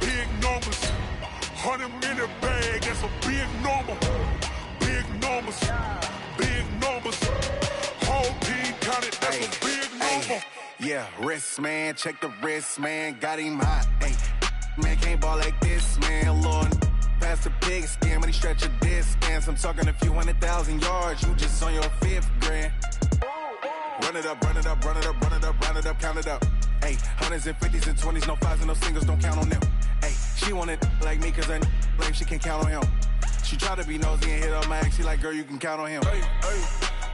big numbers. 100-minute bag, that's a big number. Big numbers, big numbers. Whole team counted, that's a big number. Yeah, wrist, man, check the wrist, man, got him hot. Ay, man, can't ball like this, man, Lord. Past the big scam, when he stretch a distance. I'm talking a few 100,000 yards, you just on your 5th grand. Run it up, run it up, run it up, run it up, run it up, count it up. Ay, hundreds and 50s and 20s, no 5s and no singles, don't count on them. Ay, she wanted like me cause her like she can count on him. She tried to be nosy and hit up my ex, she like, girl, you can count on him. Hey,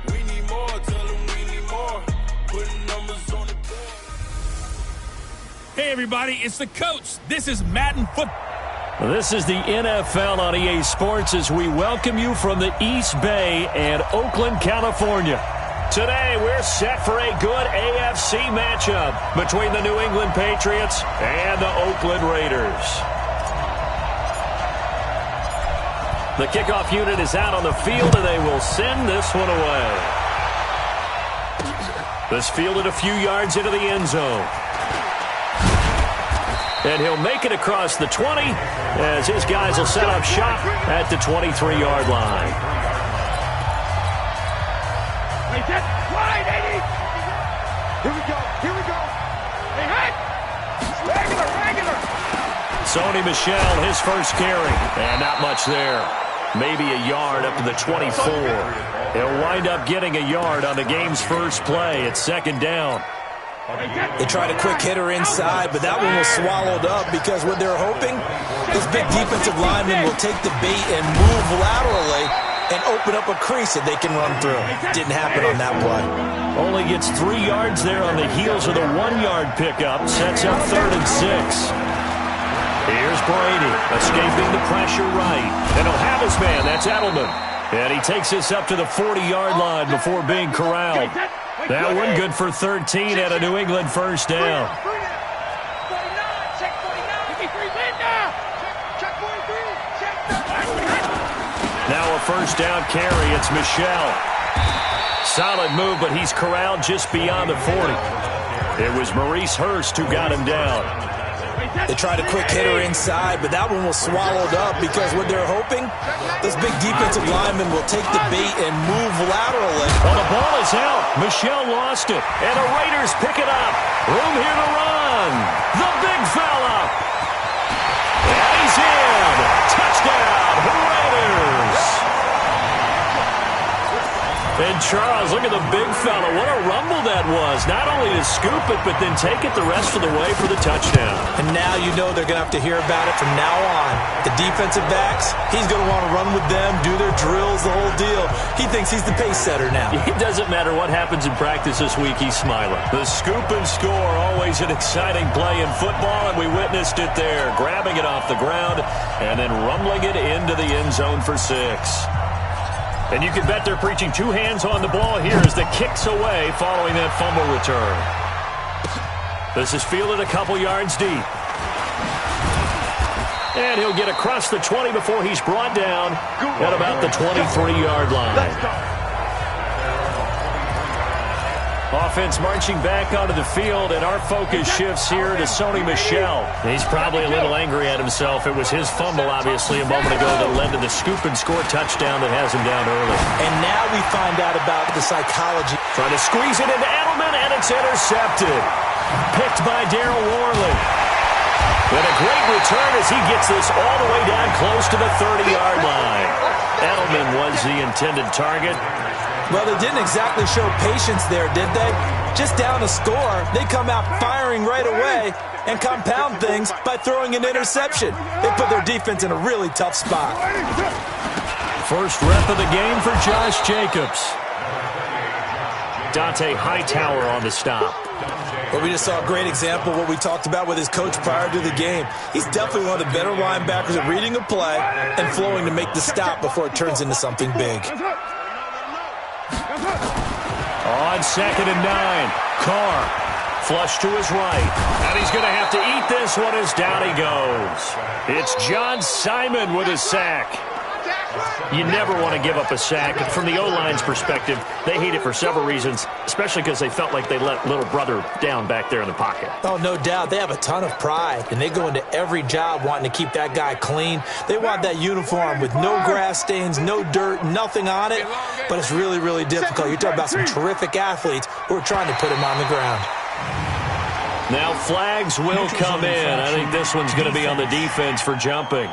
we need more, tell them we need more. Putting numbers on the board. Hey everybody, it's the coach. This is Madden Football. This is the NFL on EA Sports as we welcome you from the East Bay and Oakland, California. Today, we're set for a good AFC matchup between the New England Patriots and the Oakland Raiders. The kickoff unit is out on the field, and they will send this one away. This fielded a few yards into the end zone. And he'll make it across the 20 as his guys will set up shop at the 23-yard line. Wide, 80. Here we go. Here we go. Hey, hey. Regular. Sony Michel, his first carry. And not much there. Maybe a yard up to the 24. He'll wind up getting a yard on the game's first play. It's 2nd down. They tried a quick hitter inside, but that one was swallowed up because what they're hoping, this big defensive lineman will take the bait and move laterally and open up a crease that they can run through. Didn't happen on that play. Only gets 3 yards there on the heels of the 1-yard pickup. Sets up 3rd and 6. Here's Brady, escaping the pressure right. And he'll have his man, that's Edelman. And he takes this up to the 40-yard line before being corralled. That one good for 13 at a New England first down. Now a first down carry. It's Michel. Solid move, but he's corralled just beyond the 40. It was Maurice Hurst who got him down. They tried a quick hitter inside, but that one was swallowed up because what they're hoping, this big defensive lineman will take the bait and move laterally. Well, the ball is out. Michel lost it, and the Raiders pick it up. Room here to run. The big fella. And he's in. Touchdown, Raiders. And Charles, look at the big fella. What a rumble that was. Not only to scoop it, but then take it the rest of the way for the touchdown. And now you know they're going to have to hear about it from now on. The defensive backs, he's going to want to run with them, do their drills, the whole deal. He thinks he's the pace setter now. It doesn't matter what happens in practice this week, he's smiling. The scoop and score, always an exciting play in football, and we witnessed it there. Grabbing it off the ground and then rumbling it into the end zone for 6. And you can bet they're preaching 2 hands on the ball here as the kick's away following that fumble return. This is fielded a couple yards deep. And he'll get across the 20 before he's brought down at about the 23-yard line. Offense marching back onto the field, and our focus shifts here to Sony Michel. He's probably a little angry at himself. It was his fumble, obviously, a moment ago that led to the scoop and score touchdown that has him down early. And now we find out about the psychology. Trying to squeeze it into Edelman, and it's intercepted. Picked by Darryl Worley. And a great return as he gets this all the way down close to the 30-yard line. Edelman was the intended target. Well, they didn't exactly show patience there, did they? Just down a score, they come out firing right away and compound things by throwing an interception. They put their defense in a really tough spot. First rep of the game for Josh Jacobs. Dante Hightower on the stop. Well, we just saw a great example of what we talked about with his coach prior to the game. He's definitely one of the better linebackers at reading a play and flowing to make the stop before it turns into something big. On 2nd and 9, Carr flush to his right, and he's going to have to eat this one as down he goes. It's John Simon with a sack. You never want to give up a sack. From the O-line's perspective, they hate it for several reasons, especially because they felt like they let little brother down back there in the pocket. Oh, no doubt. They have a ton of pride, and they go into every job wanting to keep that guy clean. They want that uniform with no grass stains, no dirt, nothing on it, but it's really, really difficult. You're talking about some terrific athletes who are trying to put him on the ground. Now flags will come in. I think this one's going to be on the defense for jumping.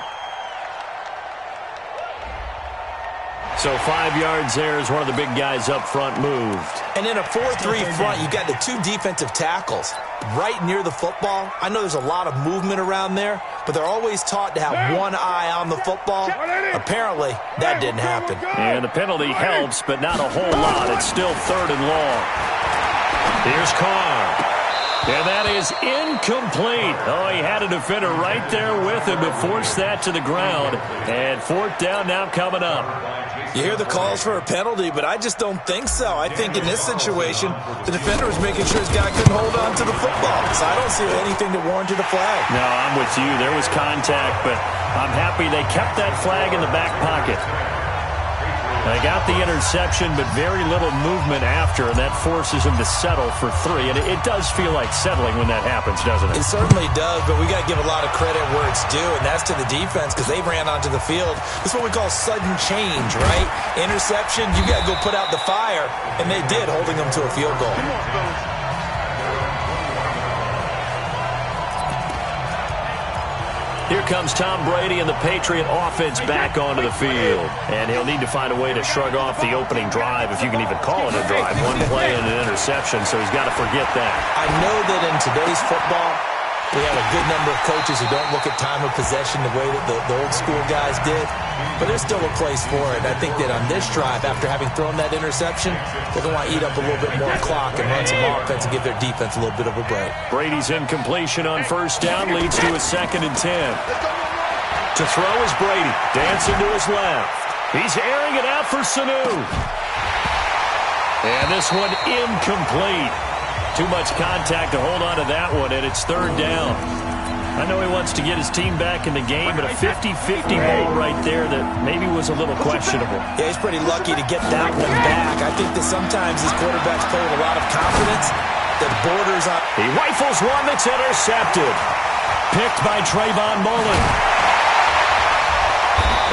So 5 yards there as one of the big guys up front moved. And in a 4-3 front, you got the two defensive tackles right near the football. I know there's a lot of movement around there, but they're always taught to have one eye on the football. Apparently, that didn't happen. And the penalty helps, but not a whole lot. It's still 3rd and long. Here's Carr. And that is incomplete. Oh, he had a defender right there with him to force that to the ground. And 4th down now coming up. You hear the calls for a penalty, but I just don't think so. I think in this situation, the defender was making sure his guy couldn't hold on to the football. So I don't see anything that warranted a flag. No, I'm with you. There was contact, but I'm happy they kept that flag in the back pocket. They got the interception, but very little movement after, and that forces him to settle for 3. And it does feel like settling when that happens, doesn't it? It certainly does, but we got to give a lot of credit where it's due, and that's to the defense because they ran onto the field. This is what we call sudden change, right? Interception, you got to go put out the fire, and they did, holding them to a field goal. Here comes Tom Brady and the Patriot offense back onto the field. And he'll need to find a way to shrug off the opening drive, if you can even call it a drive. One play and an interception, so he's got to forget that. I know that in today's football, we have a good number of coaches who don't look at time of possession the way that the old school guys did. But there's still a place for it. I think that on this drive, after having thrown that interception, they're going to want to eat up a little bit more clock and run some offense and give their defense a little bit of a break. Brady's incompletion on 1st down leads to a 2nd and 10. To throw is Brady. Dancing to his left. He's airing it out for Sanu. And this one incomplete. Too much contact to hold on to that one, and it's 3rd down. I know he wants to get his team back in the game, but a 50-50 ball right there that maybe was a little questionable. Yeah, he's pretty lucky to get that one back. I think that sometimes these quarterbacks play with a lot of confidence that borders on... He rifles one that's intercepted. Picked by Trayvon Mullen.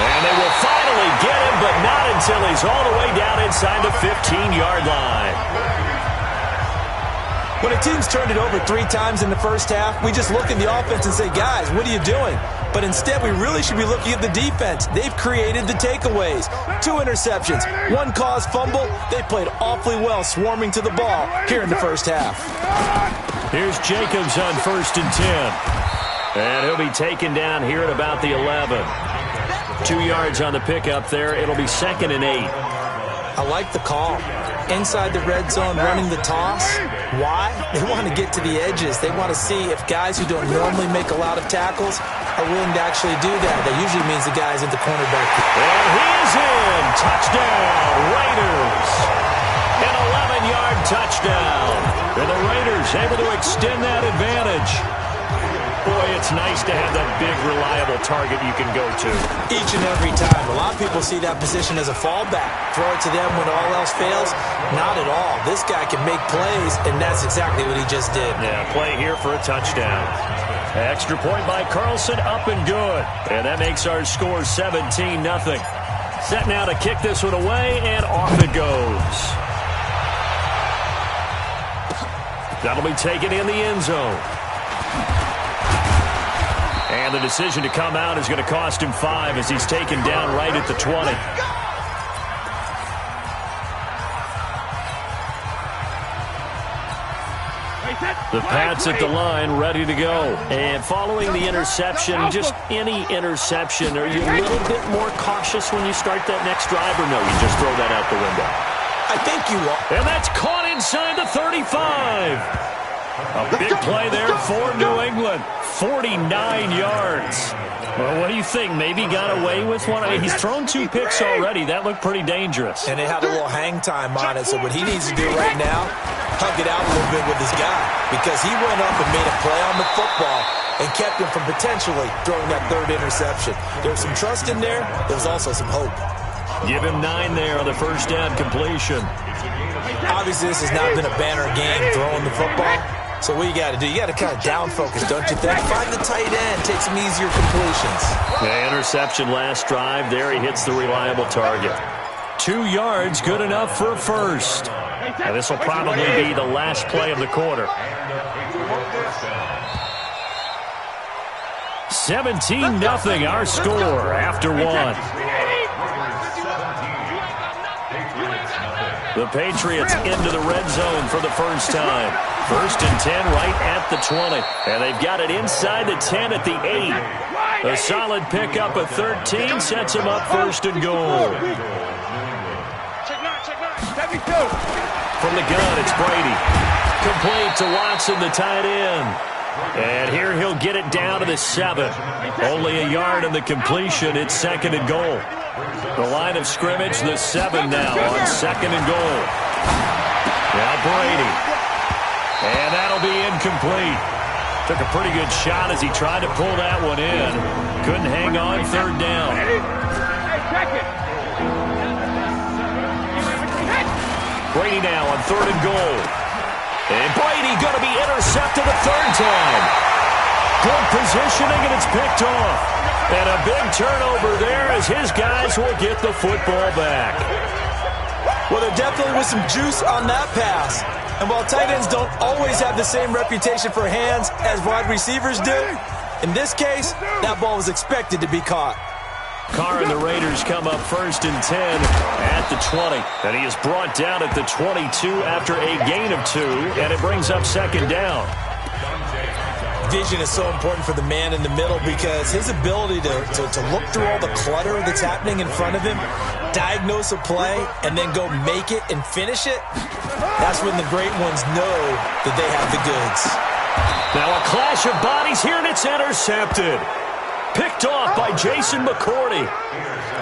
And they will finally get him, but not until he's all the way down inside the 15-yard line. When a team's turned it over 3 times in the first half, we just look at the offense and say, guys, what are you doing? But instead, we really should be looking at the defense. They've created the takeaways. 2 interceptions, 1 caused fumble. They played awfully well swarming to the ball here in the first half. Here's Jacobs on 1st and 10. And he'll be taken down here at about the 11. 2 yards on the pickup there. It'll be 2nd and 8. I like the call. Inside the red zone, running the toss. Why? They want to get to the edges. They want to see if guys who don't normally make a lot of tackles are willing to actually do that. That usually means the guy's at the cornerback. And he is in. Touchdown, Raiders. An 11-yard touchdown. And the Raiders able to extend that advantage. Boy, it's nice to have that big, reliable target you can go to. Each and every time. A lot of people see that position as a fallback. Throw it to them when all else fails. Not at all. This guy can make plays, and that's exactly what he just did. Yeah, play here for a touchdown. Extra point by Carlson, up and good. And that makes our score 17-0. Set now to kick this one away, and off it goes. That'll be taken in the end zone. And the decision to come out is going to cost him 5 as he's taken down right at the 20. The Pats at the line, ready to go. And following the interception, just any interception, are you a little bit more cautious when you start that next drive, or no, you just throw that out the window? I think you are. And that's caught inside the 35. A big play there for New England. 49 yards. Well, what do you think? Maybe got away with one? I mean, he's thrown 2 picks already. That looked pretty dangerous. And it had a little hang time on it, so what he needs to do right now, hug it out a little bit with his guy, because he went up and made a play on the football and kept him from potentially throwing that 3rd interception. There was some trust in there. There was also some hope. Give him 9 there on the first down completion. Obviously, this has not been a banner game throwing the football. So what you got to do, you got to kind of down focus, don't you think? Find the tight end, take some easier completions. The interception last drive. There he hits the reliable target. 2 yards, good enough for a first. And this will probably be the last play of the quarter. 17-0 our score after 1. The Patriots into the red zone for the first time. 1st and 10 right at the 20. And they've got it inside the 10 at the 8. A solid pickup of 13 sets them up 1st and goal. From the gun, it's Brady. Complete to Watson, the tight end. And here he'll get it down to the 7. Only a yard in the completion. It's 2nd and goal. The line of scrimmage, the 7 now on 2nd and goal. Now Brady. And that'll be incomplete. Took a pretty good shot as he tried to pull that one in. Couldn't hang on 3rd down. Brady now on 3rd and goal. And Brady going to be intercepted a 3rd time. Good positioning, and it's picked off. And a big turnover there as his guys will get the football back. Well, there definitely was some juice on that pass. And while tight ends don't always have the same reputation for hands as wide receivers do, in this case, that ball was expected to be caught. Carr and the Raiders come up 1st and 10 at the 20. And he is brought down at the 22 after a gain of 2, and it brings up 2nd down. Vision is so important for the man in the middle because his ability to look through all the clutter that's happening in front of him, diagnose a play, and then go make it and finish it, that's when the great ones know that they have the goods. Now a clash of bodies here, and it's intercepted. Picked off by Jason McCourty.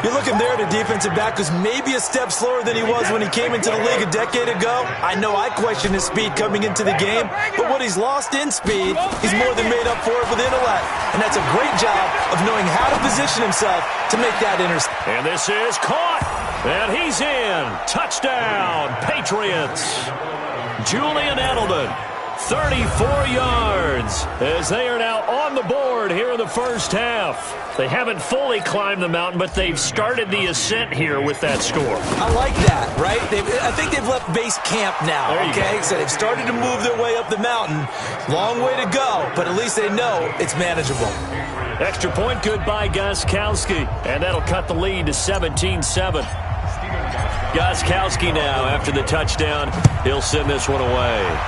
You're looking there at a defensive back who's maybe a step slower than he was when he came into the league a decade ago. I know I questioned his speed coming into the game, but what he's lost in speed, he's more than made up for it with intellect. And that's a great job of knowing how to position himself to make that interception. And this is caught, and he's in. Touchdown, Patriots. Julian Edelman. 34 yards as they are now on the board here in the first half. They haven't fully climbed the mountain, but they've started the ascent here with that score. I like that, right? I think they've left base camp now, okay? So they've started to move their way up the mountain. Long way to go, but at least they know it's manageable. Extra point good by Gostkowski, and that'll cut the lead to 17-7. Gostkowski now, after the touchdown, he'll send this one away.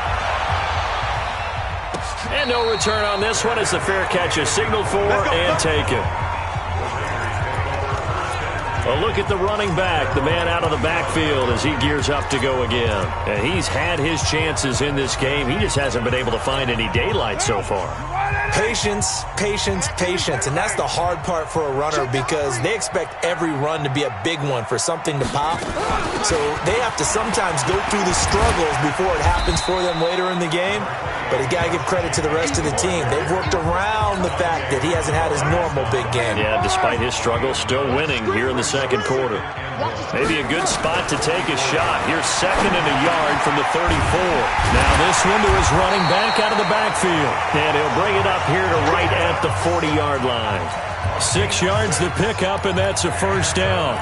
And no return on this one as the fair catch is signaled for and taken. A look at the running back, the man out of the backfield as he gears up to go again. And he's had his chances in this game. He just hasn't been able to find any daylight so far. Patience, patience, patience. And that's the hard part for a runner because they expect every run to be a big one for something to pop. So they have to sometimes go through the struggles before it happens for them later in the game. But you got to give credit to the rest of the team. They've worked around the fact that he hasn't had his normal big game. Yeah, despite his struggles, still winning here in the second quarter. Maybe a good spot to take a shot. Here's 2nd and a yard from the 34. Now this one to his running back out of the backfield. And he'll bring it up here to right at the 40-yard line. 6 yards to pick up, and that's a first down.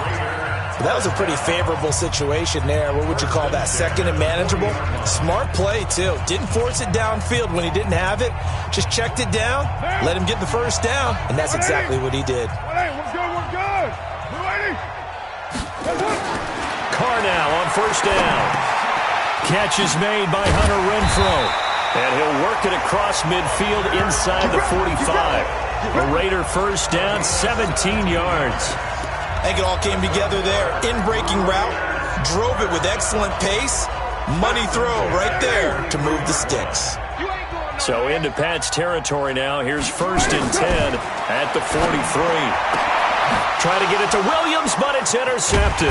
That was a pretty favorable situation there. What would you call that? 2nd and manageable? Smart play, too. Didn't force it downfield when he didn't have it. Just checked it down, let him get the first down, and that's exactly what he did. We're good. Carr now on first down. Catch is made by Hunter Renfrow. And he'll work it across midfield inside the 45. A Raider first down, 17 yards. I think it all came together there. In-breaking route, drove it with excellent pace. Money throw right there to move the sticks. So into Pat's territory now. Here's 1st and 10 at the 43. Try to get it to Williams, but it's intercepted.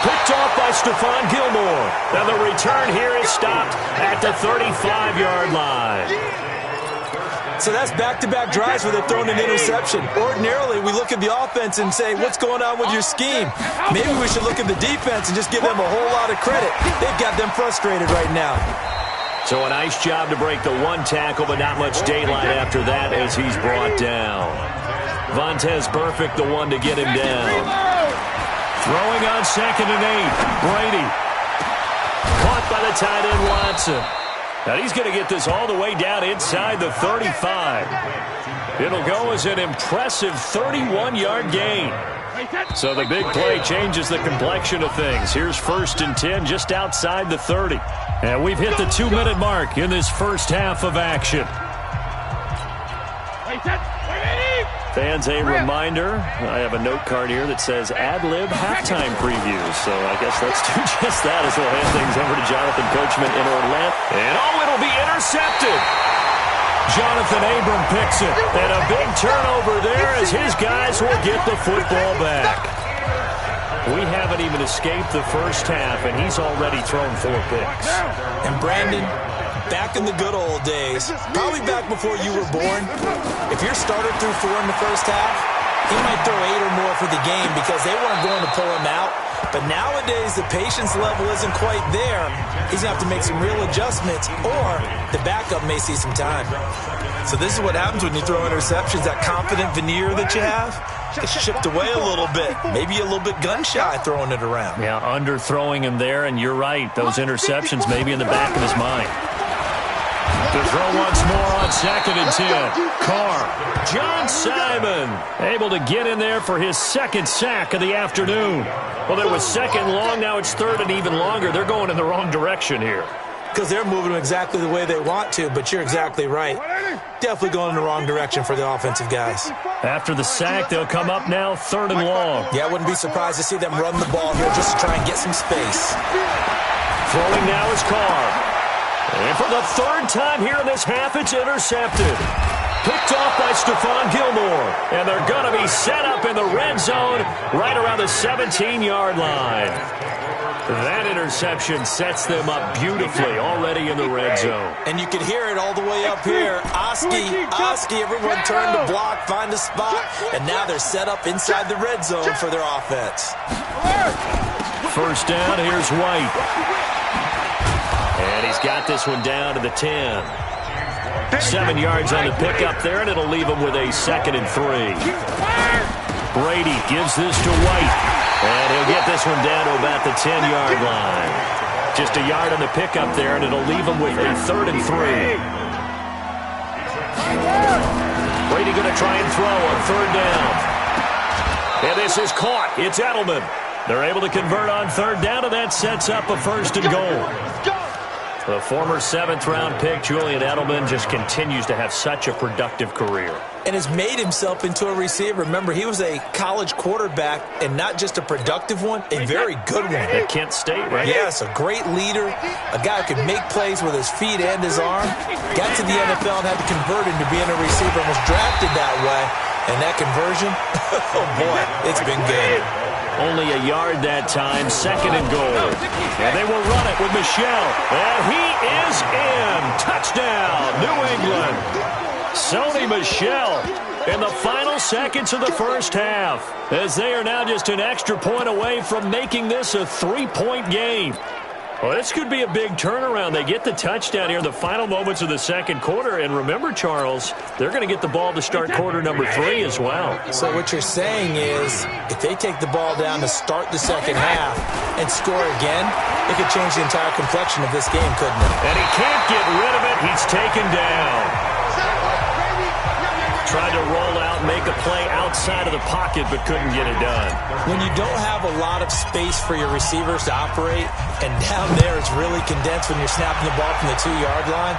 Picked off by Stephon Gilmore. And the return here is stopped at the 35-yard line. So that's back-to-back drives where they've thrown an interception. Ordinarily, we look at the offense and say, what's going on with your scheme? Maybe we should look at the defense and just give them a whole lot of credit. They've got them frustrated right now. So a nice job to break the one tackle, but not much daylight after that as he's brought down. Vontaze Burfict, the one to get him down. Throwing on 2nd and 8. Brady. Caught by the tight end, Watson. Now he's going to get this all the way down inside the 35. It'll go as an impressive 31-yard gain. So the big play changes the complexion of things. Here's 1st and 10 just outside the 30. And we've hit the 2-minute mark in this first half of action. Fans, a reminder, I have a note card here that says ad-lib halftime previews. So I guess let's do just that as we'll hand things over to Jonathan Coachman in Orlando. And it'll be intercepted. Jonathan Abram picks it. And a big turnover there as his guys will get the football back. We haven't even escaped the first half, and he's already thrown 4 picks. And Brandon, back in the good old days, probably back before you were born, if your starter threw 4 in the first half, he might throw 8 or more for the game because they weren't going to pull him out. But nowadays, the patience level isn't quite there. He's going to have to make some real adjustments, or the backup may see some time. So this is what happens when you throw interceptions. That confident veneer that you have, it's chipped away a little bit. Maybe a little bit gun-shy throwing it around. Yeah, underthrowing him there, and you're right. Those interceptions may be in the back of his mind. To throw once more on 2nd and 10. Carr. John Simon able to get in there for his 2nd sack of the afternoon. Well, there was 2nd long. Now it's 3rd and even longer. They're going in the wrong direction here. Because they're moving exactly the way they want to, but you're exactly right. Definitely going in the wrong direction for the offensive guys. After the sack, they'll come up now 3rd and long. Yeah, I wouldn't be surprised to see them run the ball here just to try and get some space. Throwing now is Carr. And for the 3rd time here in this half, it's intercepted. Picked off by Stephon Gilmore. And they're going to be set up in the red zone right around the 17-yard line. That interception sets them up beautifully already in the red zone. And you can hear it all the way up here. Oski, everyone turn to block, find a spot, and now they're set up inside the red zone for their offense. 1st down, here's White. And he's got this one down to the 10. 7 yards on the pickup there, and it'll leave him with a 2nd and 3. Brady gives this to White. And he'll get this one down to about the 10-yard line. Just a yard on the pickup there, and it'll leave him with a 3rd and 3. Brady going to try and throw on 3rd down. And this is caught. It's Edelman. They're able to convert on 3rd down, and that sets up a 1st and goal. The former 7th-round pick, Julian Edelman, just continues to have such a productive career. And has made himself into a receiver. Remember, he was a college quarterback, and not just a productive one, a very good one. At Kent State, right? Yes, a great leader, a guy who could make plays with his feet and his arm. Got to the NFL and had to convert into being a receiver and was drafted that way. And that conversion, oh boy, it's been good. Only a yard that time, 2nd and goal. And they will run it with Michel. And he is in. Touchdown, New England. Sony Michel in the final seconds of the first half, as they are now just an extra point away from making this a 3-point game. Well, this could be a big turnaround. They get the touchdown here in the final moments of the 2nd quarter. And remember, Charles, they're going to get the ball to start quarter number 3 as well. So what you're saying is, if they take the ball down to start the 2nd half and score again, it could change the entire complexion of this game, couldn't it? And he can't get rid of it. He's taken down. Tried to roll out, make a play outside of the pocket, but couldn't get it done. When you don't have a lot of space for your receivers to operate, and down there it's really condensed when you're snapping the ball from the 2-yard line,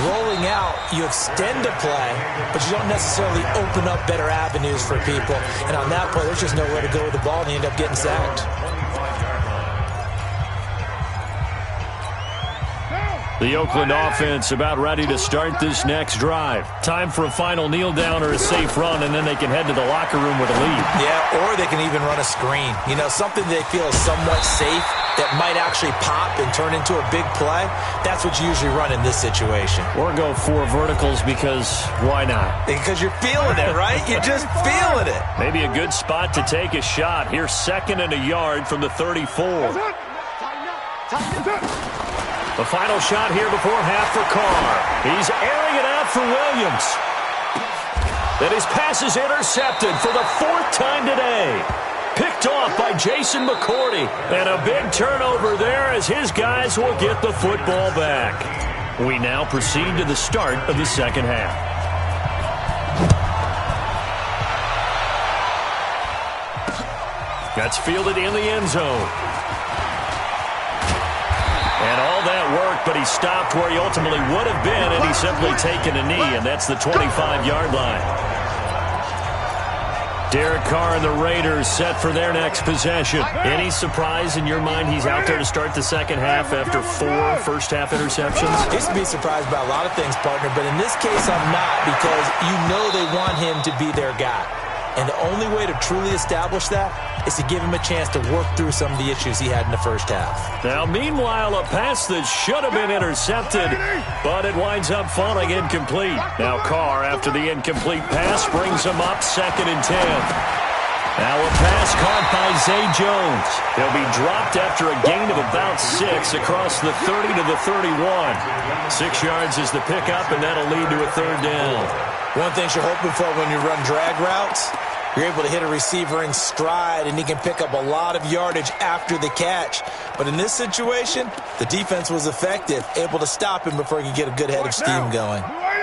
rolling out, you extend a play, but you don't necessarily open up better avenues for people. And on that play, there's just nowhere to go with the ball, and you end up getting sacked. The Oakland offense about ready to start this next drive. Time for a final kneel down or a safe run, and then they can head to the locker room with a lead. Yeah, or they can even run a screen. You know, something they feel is somewhat safe that might actually pop and turn into a big play. That's what you usually run in this situation. Or go 4 verticals because why not? Because you're feeling it, right? You're just feeling it. Maybe a good spot to take a shot. Here's 2nd and a yard from the 34. The final shot here before half for Carr. He's airing it out for Williams. Then his pass is intercepted for the 4th time today. Picked off by Jason McCourty. And a big turnover there as his guys will get the football back. We now proceed to the start of the second half. That's fielded in the end zone. And all that work, but he stopped where he ultimately would have been, and he's simply taken a knee, and that's the 25-yard line. Derek Carr and the Raiders set for their next possession. Any surprise in your mind he's out there to start the second half after 4 first-half interceptions? I used to be surprised by a lot of things, partner, but in this case I'm not, because you know they want him to be their guy. And the only way to truly establish that is to give him a chance to work through some of the issues he had in the first half. Now, meanwhile, a pass that should have been intercepted, but it winds up falling incomplete. Now Carr, after the incomplete pass, brings him up 2nd and 10. Now a pass caught by Zay Jones. He'll be dropped after a gain of about 6 across the 30 to the 31. 6 yards is the pickup, and that'll lead to a 3rd down. One thing you're hoping for when you run drag routes, you're able to hit a receiver in stride, and he can pick up a lot of yardage after the catch. But in this situation, the defense was effective, able to stop him before he could get a good head of steam going.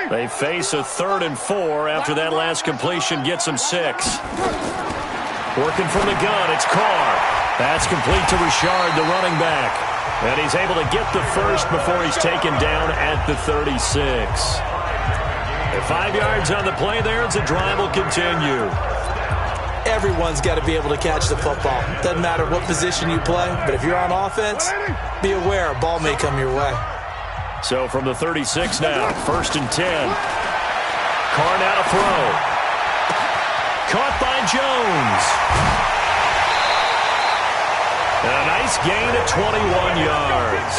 They face a 3rd and 4 after that last completion gets him 6. Working from the gun, it's Carr. That's complete to Richard, the running back. And he's able to get the first before he's taken down at the 36. 5 yards on the play there as the drive will continue. Everyone's got to be able to catch the football. Doesn't matter what position you play, but if you're on offense, be aware a ball may come your way. So from the 36 now, 1st and 10. Carr now to throw. Caught by Jones. A nice gain of 21 yards.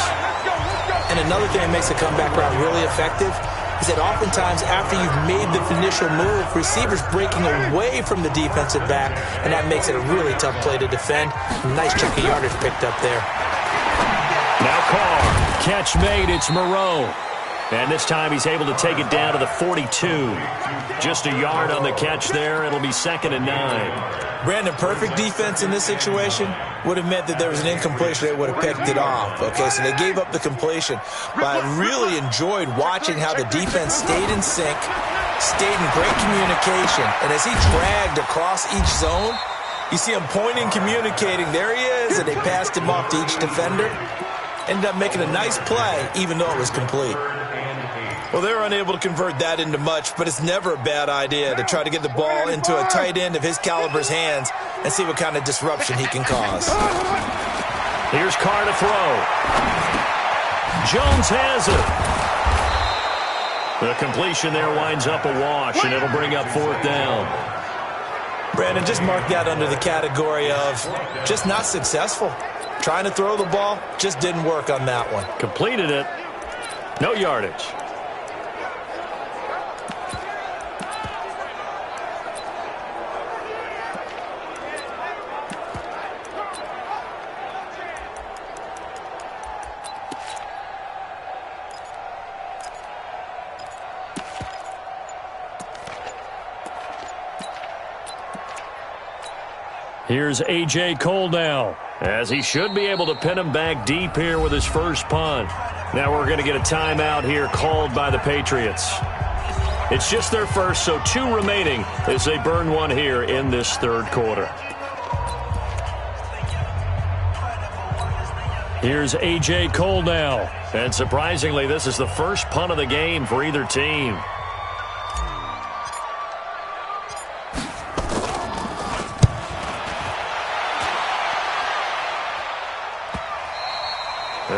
And another thing that makes the comeback route really effective is that oftentimes after you've made the initial move, receivers breaking away from the defensive back, and that makes it a really tough play to defend. Nice chunk of yardage picked up there. Now Carr, catch made, it's Moreau. And this time he's able to take it down to the 42. Just a yard on the catch there. It'll be 2nd and 9. Brandon, perfect defense in this situation would have meant that there was an incompletion. They would have picked it off. Okay, so they gave up the completion. But I really enjoyed watching how the defense stayed in sync, stayed in great communication. And as he dragged across each zone, you see him pointing, communicating. There he is, and they passed him off to each defender. Ended up making a nice play, even though it was complete. Well, they're unable to convert that into much, but it's never a bad idea to try to get the ball into a tight end of his caliber's hands and see what kind of disruption he can cause. Here's Carr to throw. Jones has it. The completion there winds up a wash, and it'll bring up 4th down. Brandon, just mark that under the category of just not successful. Trying to throw the ball, just didn't work on that one. Completed it. No yardage. Here's A.J. Cole now, as he should be able to pin him back deep here with his first punt. Now we're going to get a timeout here called by the Patriots. It's just their first, so 2 remaining as they burn one here in this 3rd quarter. Here's A.J. Cole now, and surprisingly, this is the first punt of the game for either team.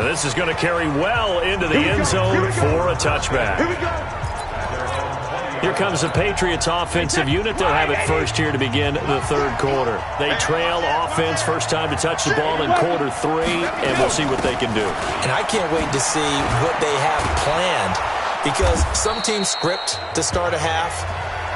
This is going to carry well into the end zone for a touchback. Here we go. Here comes the Patriots offensive unit. They'll have it first here to begin the third quarter. They trail offense, first time to touch the ball in quarter 3, and we'll see what they can do. And I can't wait to see what they have planned, because some teams script to start a half.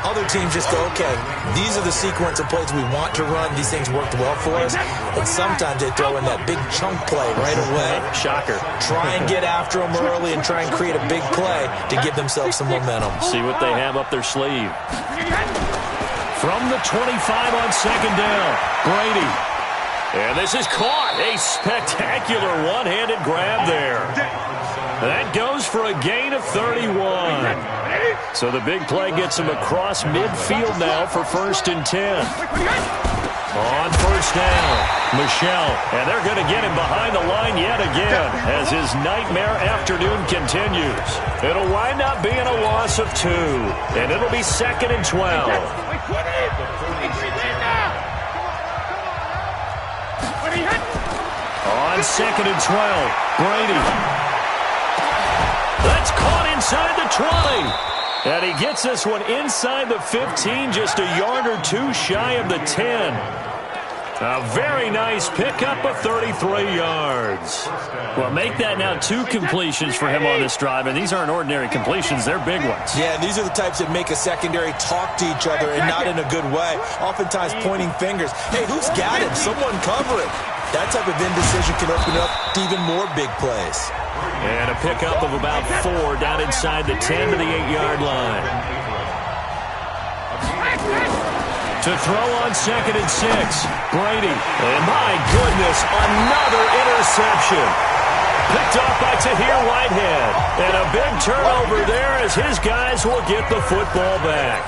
Other teams just go, okay, these are the sequence of plays we want to run. These things worked well for us. And sometimes they throw in that big chunk play right away. Shocker. Try and get after them early and try and create a big play to give themselves some momentum. See what they have up their sleeve. From the 25 on second down, Brady. And this is caught. A spectacular one-handed grab there. That goes for a gain of 31. So the big play gets him across midfield now for 1st and 10. On first down, Michelle. And they're going to get him behind the line yet again as his nightmare afternoon continues. It'll wind up being a loss of 2. And it'll be 2nd and 12. On 2nd and 12, Brady. That's caught inside the 20. And he gets this one inside the 15, just a yard or 2 shy of the 10. A very nice pickup of 33 yards. Well, make that now 2 completions for him on this drive, and these aren't ordinary completions. They're big ones. Yeah, these are the types that make a secondary talk to each other, and not in a good way. Oftentimes pointing fingers. Hey, who's got him? Someone cover it. That type of indecision can open up to even more big plays. And a pickup of about 4 down inside the 10 to the 8-yard line. To throw on 2nd and 6, Brady. And my goodness, another interception. Picked off by Tahir Whitehead. And a big turnover there as his guys will get the football back.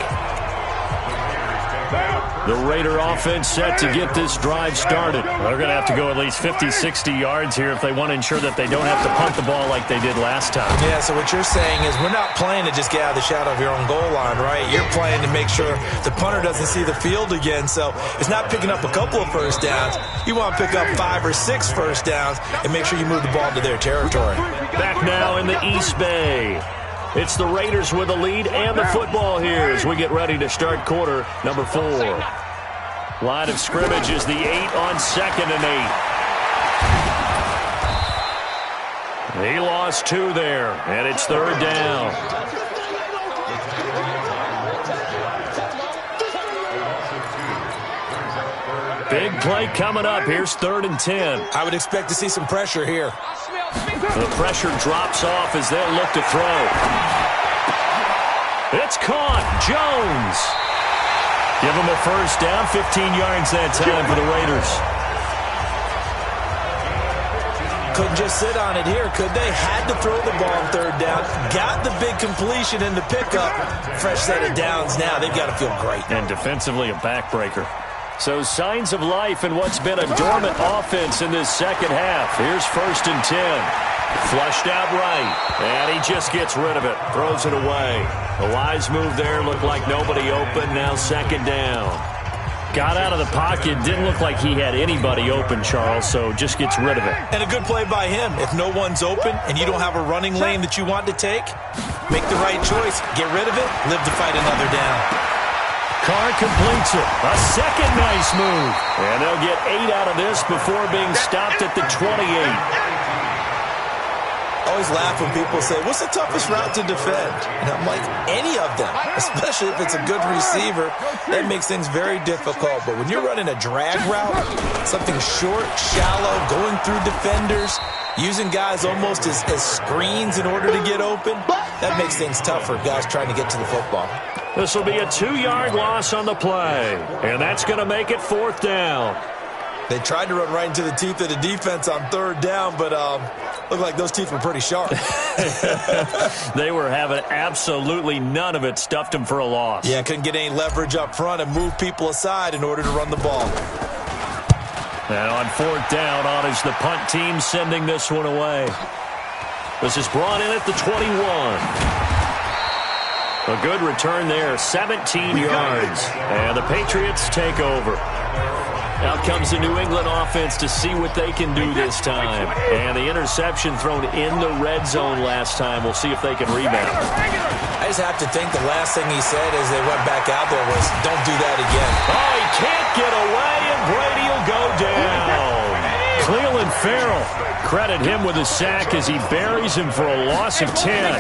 The Raider offense set to get this drive started. They're going to have to go at least 50, 60 yards here if they want to ensure that they don't have to punt the ball like they did last time. Yeah, so what you're saying is we're not playing to just get out of the shadow of your own goal line, right? You're playing to make sure the punter doesn't see the field again. So it's not picking up a couple of first downs. You want to pick up 5 or 6 first downs and make sure you move the ball into their territory. Back now in the East Bay. It's the Raiders with the lead and the football here as we get ready to start quarter number 4. Line of scrimmage is the 8 on 2nd and 8. He lost 2 there, and it's 3rd down. Big play coming up. Here's 3rd and 10. I would expect to see some pressure here. The pressure drops off as they'll look to throw. It's caught. Jones. Give him a first down. 15 yards that time for the Raiders. Couldn't just sit on it here, could they? Had to throw the ball on 3rd down. Got the big completion in the pickup. Fresh set of downs now. They've got to feel great. And defensively a backbreaker. So signs of life in what's been a dormant offense in this second half. Here's 1st and 10. Flushed out right. And he just gets rid of it. Throws it away. A wise move there. Looked like nobody open. Now 2nd down. Got out of the pocket. Didn't look like he had anybody open, Charles, so just gets rid of it. And a good play by him. If no one's open and you don't have a running lane that you want to take, make the right choice. Get rid of it. Live to fight another down. Carr completes it. A second nice move. And they'll get 8 out of this before being stopped at the 28. I always laugh when people say, what's the toughest route to defend? And I'm like, any of them, especially if it's a good receiver. That makes things very difficult. But when you're running a drag route, something short, shallow, going through defenders, using guys almost as screens in order to get open, that makes things tough for guys trying to get to the football. This will be a 2-yard loss on the play. And that's going to make it 4th down. They tried to run right into the teeth of the defense on 3rd down, but looked like those teeth were pretty sharp. They were having absolutely none of it. Stuffed them for a loss. Yeah, couldn't get any leverage up front and move people aside in order to run the ball. And on 4th down, on is the punt team sending this one away. This is brought in at the 21. A good return there, 17 yards. And the Patriots take over. Out comes the New England offense to see what they can do this time. And the interception thrown in the red zone last time. We'll see if they can rebound. I just have to think the last thing he said as they went back out there was, don't do that again. Oh, he can't get away, and Brady will go down. Cleveland Farrell, credit him with a sack as he buries him for a loss of 10.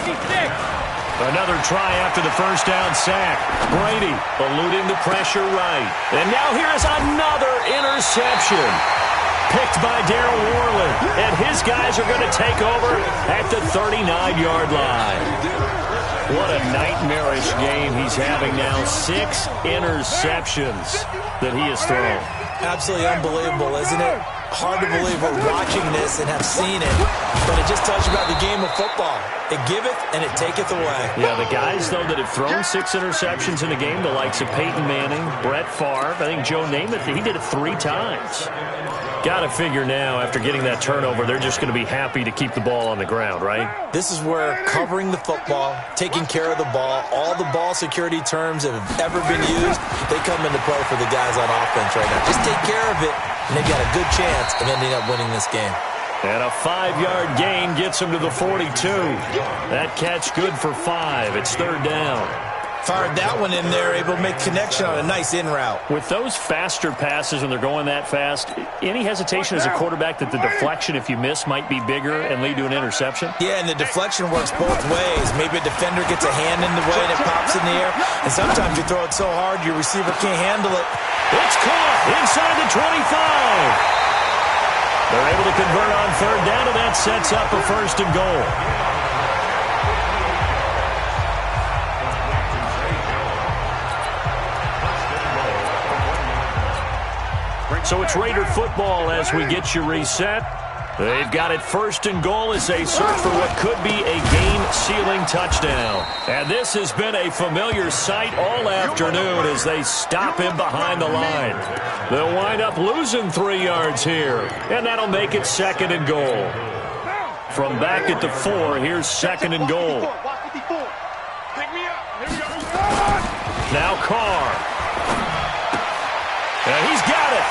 Another try after the first down sack. Brady eluding the pressure right. And now here's another interception. Picked by Darryl Worley. And his guys are going to take over at the 39-yard line. What a nightmarish game he's having now. 6 interceptions that he has thrown. Absolutely unbelievable, isn't it? Hard to believe we're watching this and have seen it, but it just tells you about the game of football. It giveth and it taketh away. Yeah, the guys, though, that have thrown 6 interceptions in a game, the likes of Peyton Manning, Brett Favre, I think Joe Namath, he did it 3 times. Got to figure now, after getting that turnover, they're just going to be happy to keep the ball on the ground, right? This is where covering the football, taking care of the ball, all the ball security terms that have ever been used, they come into play for the guys on offense right now. Just take care of it, and they've got a good chance of ending up winning this game. And a 5-yard gain gets them to the 42. That catch good for 5. It's 3rd down. Fired that one in there, able to make connection on a nice in route. With those faster passes when they're going that fast, any hesitation as a quarterback that the deflection, if you miss, might be bigger and lead to an interception? Yeah, and the deflection works both ways. Maybe a defender gets a hand in the way and it pops in the air, and sometimes you throw it so hard your receiver can't handle it. It's caught inside the 25. They're able to convert on 3rd down, and that sets up a 1st and goal. So it's Raider football as we get you reset. They've got it 1st and goal as they search for what could be a game-sealing touchdown. And this has been a familiar sight all afternoon as they stop him behind the line. They'll wind up losing 3 yards here, and that'll make it 2nd and goal. From back at the 4, here's 2nd and goal. Now Carr. And he's got it.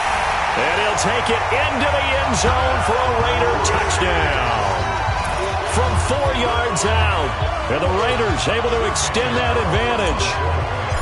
And he'll take it into the end zone for a Raider touchdown. From 4 yards out. And the Raiders able to extend that advantage.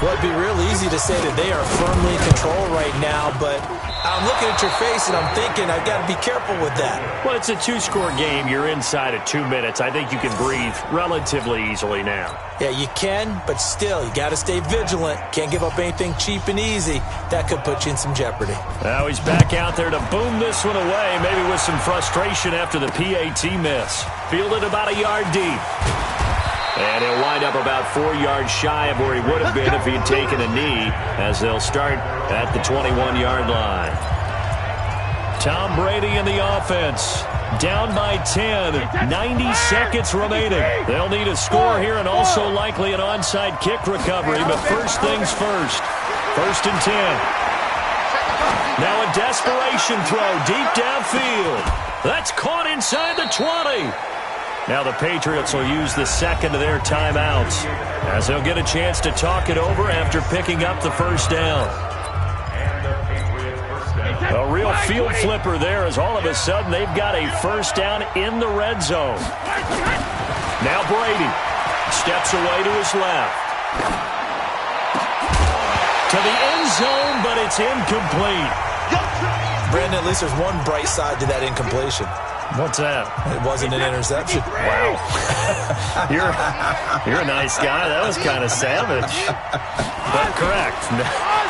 Well, it'd be real easy to say that they are firmly in control right now, but I'm looking at your face and I'm thinking I've got to be careful with that. Well, it's a 2-score game. You're inside at 2 minutes. I think you can breathe relatively easily now. Yeah, you can, but still, you got to stay vigilant. Can't give up anything cheap and easy. That could put you in some jeopardy. Now he's back out there to boom this one away, maybe with some frustration after the PAT miss. Fielded about a yard deep. And he'll wind up about 4 yards shy of where he would have been if he had taken a knee, as they'll start at the 21-yard line. Tom Brady in the offense. Down by 10, 90 seconds remaining. They'll need a score here and also likely an onside kick recovery, but first things first. 1st and 10. Now a desperation throw deep downfield. That's caught inside the 20. Now the Patriots will use the 2nd of their timeouts as they'll get a chance to talk it over after picking up the 1st down. A real field flipper there as all of a sudden they've got a 1st down in the red zone. Now Brady steps away to his left. To the end zone, but it's incomplete. Brandon, at least there's one bright side to that incompletion. What's that? It wasn't an interception. Wow. You're a nice guy. That was kind of savage. But correct.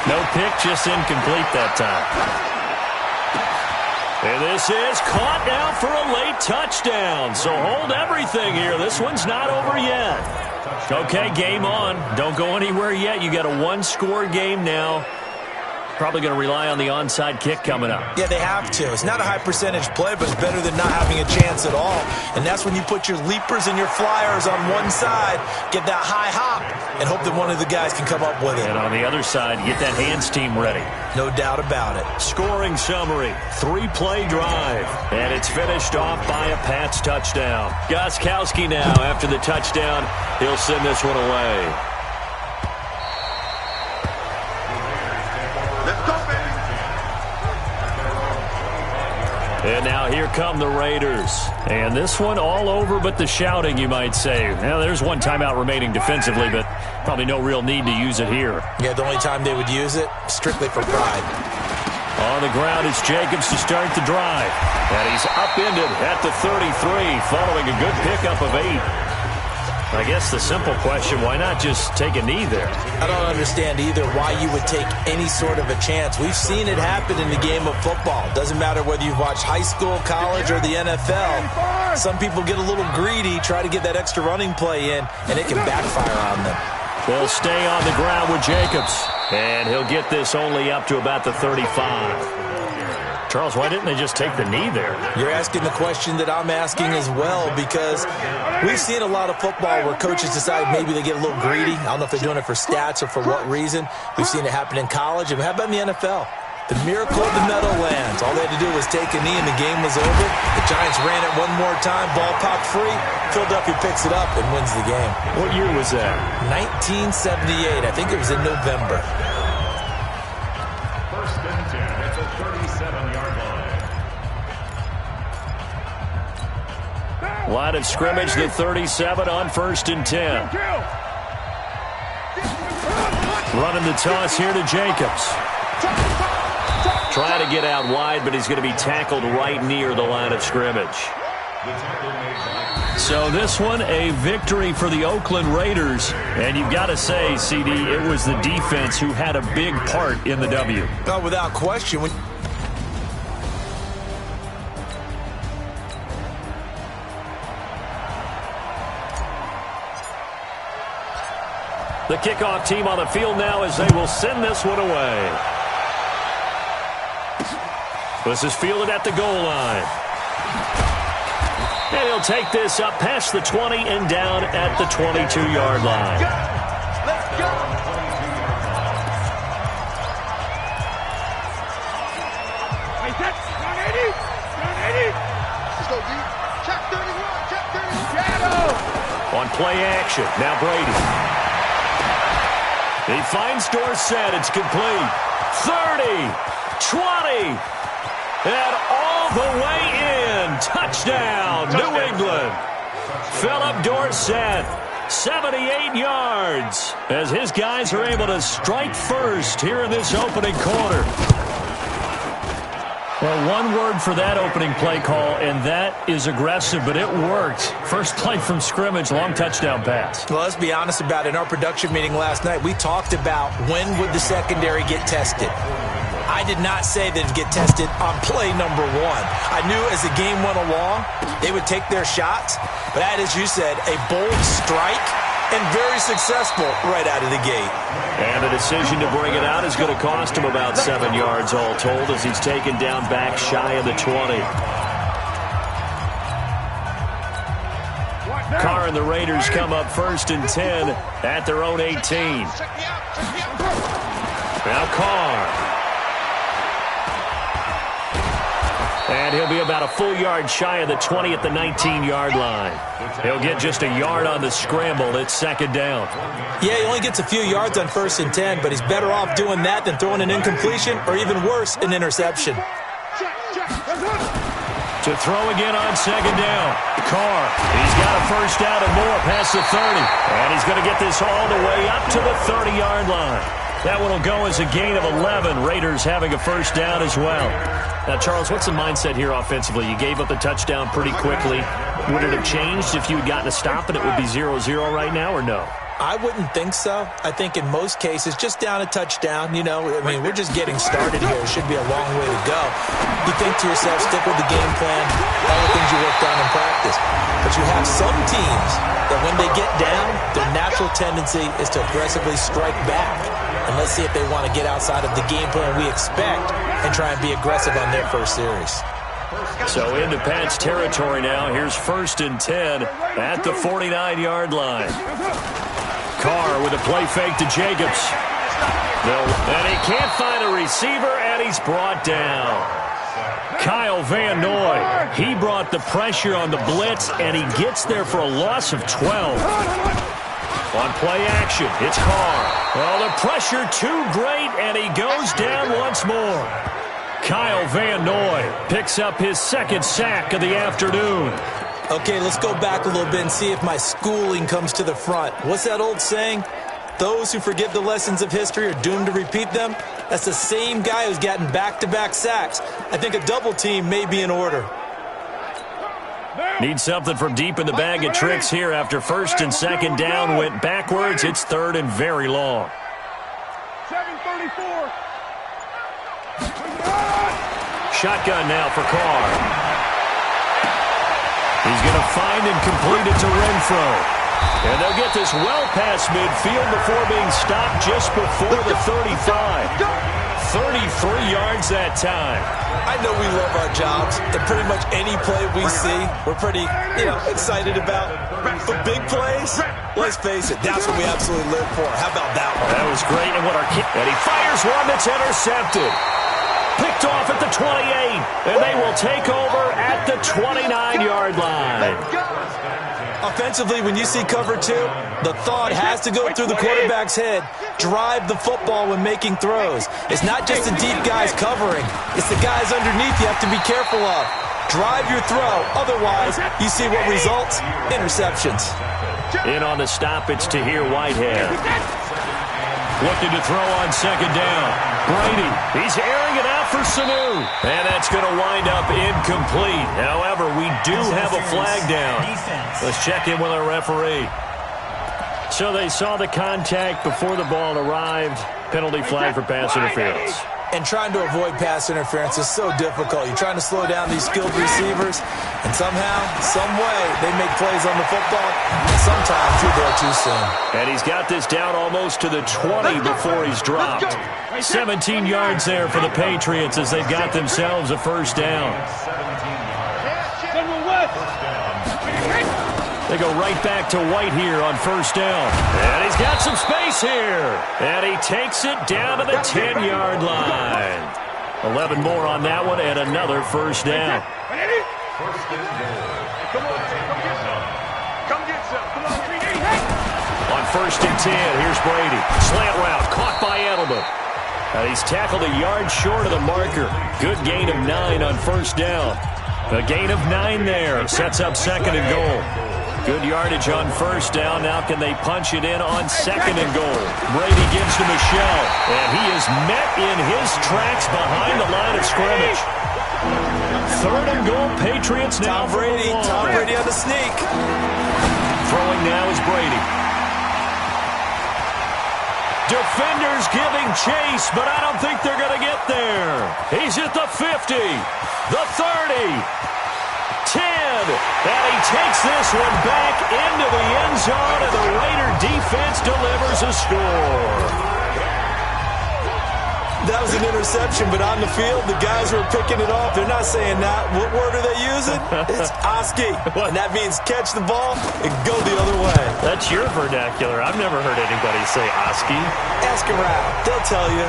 No pick, just incomplete that time. And this is caught now for a late touchdown. So hold everything here. This one's not over yet. Okay, game on. Don't go anywhere yet. You got a 1-score game now. Probably going to rely on the onside kick coming up. Yeah, they have to. It's not a high percentage play, but it's better than not having a chance at all. And that's when you put your leapers and your flyers on one side, get that high hop, and hope that one of the guys can come up with it. And on the other side, get that hands team ready. No doubt about it. Scoring summary, 3-play drive. And it's finished off by a Pats touchdown. Gostkowski now, after the touchdown, he'll send this one away. here come the Raiders. And this one all over but the shouting, you might say. Now, there's one timeout remaining defensively, but probably no real need to use it here. Yeah, the only time they would use it, strictly for pride. On the ground, it's Jacobs to start the drive. And he's upended at the 33, following a good pickup of 8. I guess the simple question, why not just take a knee there? I don't understand either why you would take any sort of a chance. We've seen it happen in the game of football. Doesn't matter whether you've watched high school, college, or the NFL. Some people get a little greedy, try to get that extra running play in, and it can backfire on them. They'll stay on the ground with Jacobs. And he'll get this only up to about the 35. Charles, why didn't they just take the knee there? You're asking the question that I'm asking as well, because we've seen a lot of football where coaches decide maybe they get a little greedy. I don't know if they're doing it for stats or for what reason. We've seen it happen in college. And how about in the NFL? The miracle of the Meadowlands. All they had to do was take a knee and the game was over. The Giants ran it one more time. Ball popped free. Philadelphia picks it up and wins the game. What year was that? 1978. I think it was in November. First and 10 at the 37-yard line. Line of scrimmage, the 37 on 1st and 10. Running the toss here to Jacobs. Trying to get out wide, but he's going to be tackled right near the line of scrimmage. So this one, a victory for the Oakland Raiders. And you've got to say, CD, it was the defense who had a big part in the W. Oh, without question. The kickoff team on the field now as they will send this one away. This is fielded at the goal line. And he'll take this up past the 20 and down at the 22-yard line. Let's go. Hey, set. 180. 180. Let's go, D. Check 31. Check 31. Shadow. On play action. Now Brady. He finds Dorsett. It's complete. 30. 20. And all the way in. Touchdown, New England. Philip Dorsett, 78 yards, as his guys are able to strike first here in this opening quarter. Well, one word for that opening play call, and that is aggressive, but it worked. First play from scrimmage, long touchdown pass. Well, let's be honest about it. In our production meeting last night, we talked about when would the secondary get tested. I did not say that it'd get tested on play number 1. I knew as the game went along, they would take their shots. But that, as you said, a bold strike and very successful right out of the gate. And the decision to bring it out is going to cost him about 7 yards all told as he's taken down back shy of the 20. Carr and the Raiders come up 1st and 10 at their own 18. Now Carr. And he'll be about a full yard shy of the 20 at the 19-yard line. He'll get just a yard on the scramble. It's 2nd down. Yeah, he only gets a few yards on 1st and 10, but he's better off doing that than throwing an incompletion or even worse, an interception. To throw again on 2nd down. Carr, he's got a first down and more past the 30. And he's going to get this all the way up to the 30-yard line. That one will go as a gain of 11. Raiders having a first down as well. Now, Charles, what's the mindset here offensively? You gave up the touchdown pretty quickly. Would it have changed if you had gotten a stop and it would be 0-0 right now, or no? I wouldn't think so. I think in most cases, just down a touchdown, you know, I mean, we're just getting started here. It should be a long way to go. You think to yourself, stick with the game plan, all the things you worked on in practice. But you have some teams that when they get down, their natural tendency is to aggressively strike back. And let's see if they want to get outside of the game plan we expect and try and be aggressive on their first series. So into Pat's territory now. Here's 1st and 10 at the 49-yard line. Carr with a play fake to Jacobs. And he can't find a receiver, and he's brought down. Kyle Van Noy, he brought the pressure on the blitz, and he gets there for a loss of 12. On play action, it's Carr. Well, the pressure too great, and he goes down once more. Kyle Van Noy picks up his second sack of the afternoon. Okay, let's go back a little bit and see if my schooling comes to the front. What's that old saying? Those who forget the lessons of history are doomed to repeat them. That's the same guy who's gotten back-to-back sacks. I think a double team may be in order. Need something from deep in the bag of tricks here after first and second down went backwards. It's third and very long. 7:34. Shotgun now for Carr. He's going to find and complete it to Renfro. And they'll get this well past midfield before being stopped just before the 35. 33 yards that time. I know we love our jobs, and pretty much any play we see, we're pretty, excited about. But big plays, let's face it, that's what we absolutely live for. How about that one? That was great, and what our kick. And he fires one that's intercepted. Picked off at the 28, and they will take over at the 29-yard line. Offensively, when you see cover two, the thought has to go through the quarterback's head. Drive the football when making throws. It's not just the deep guys covering. It's the guys underneath you have to be careful of. Drive your throw. Otherwise, you see what results? Interceptions. In on the stop, it's Tahir Whitehead. Looking to throw on second down. Brady, he's airing it out for Sanu. And that's going to wind up incomplete. However, we do have a flag down. Let's check in with our referee. So they saw the contact before the ball arrived. Penalty flag for pass interference. And trying to avoid pass interference is so difficult. You're trying to slow down these skilled receivers, and somehow, some way, they make plays on the football, and sometimes you're there too soon. And he's got this down almost to the 20 before he's dropped. 17 yards there for the Patriots as they've got themselves a first down. They go right back to White here on first down. And he's got some space here. And he takes it down to the 10-yard line. 11 more on that one and another first down. On first and 10, here's Brady. Slant route caught by Edelman. He's tackled a yard short of the marker. Good gain of 9 on first down. A gain of 9 there. Sets up second and goal. Good yardage on first down. Now can they punch it in on second and goal? Brady gives to Michelle, and he is met in his tracks behind the line of scrimmage. Third and goal, Patriots now. Tom Brady on the sneak. Throwing now is Brady. Defenders giving chase, but I don't think they're going to get there. He's at the 50, the 30. 10, and he takes this one back into the end zone, and the Raider defense delivers a score. That was an interception, but on the field, the guys who are picking it off, they're not saying that. What word are they using? It's Oski, and that means catch the ball and go the other way. That's your vernacular. I've never heard anybody say Oski. Ask around. They'll tell you.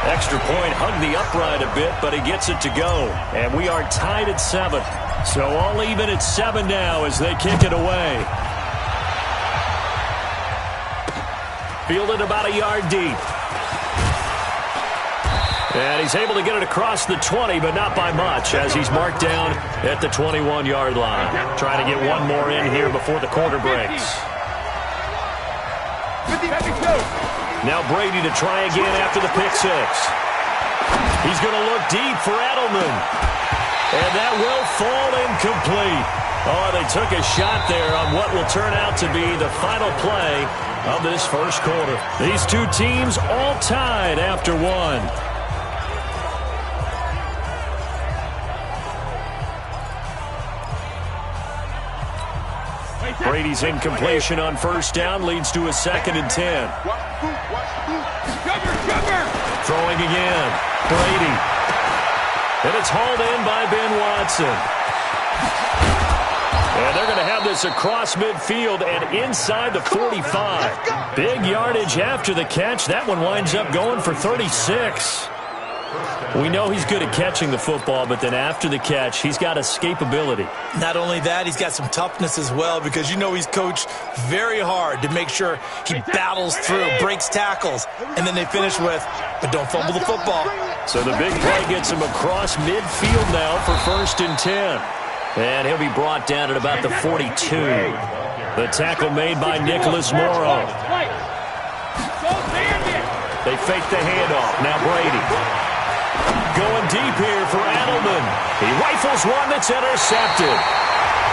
Extra point, hugged the upright a bit, but he gets it to go, and we are tied at 7. So all even at 7 now as they kick it away. Fielded about a yard deep. And he's able to get it across the 20, but not by much, as he's marked down at the 21-yard line. Trying to get one more in here before the quarter breaks. Now Brady to try again after the pick six. He's going to look deep for Edelman. And that will fall incomplete. Oh, they took a shot there on what will turn out to be the final play of this first quarter. These two teams all tied after one. Brady's incompletion on first down leads to a second and 10. Throwing again. Brady. And it's hauled in by Ben Watson. And they're going to have this across midfield and inside the 45. Big yardage after the catch. That one winds up going for 36. We know he's good at catching the football, but then after the catch, he's got escapability. Not only that, he's got some toughness as well, because you know he's coached very hard to make sure he battles through, breaks tackles, and then they finish with, but don't fumble the football. So the big play gets him across midfield now for 1st and 10. And he'll be brought down at about the 42. The tackle made by Nicholas Morrow. They fake the handoff. Now Brady. Going deep here for Edelman. He rifles one that's intercepted.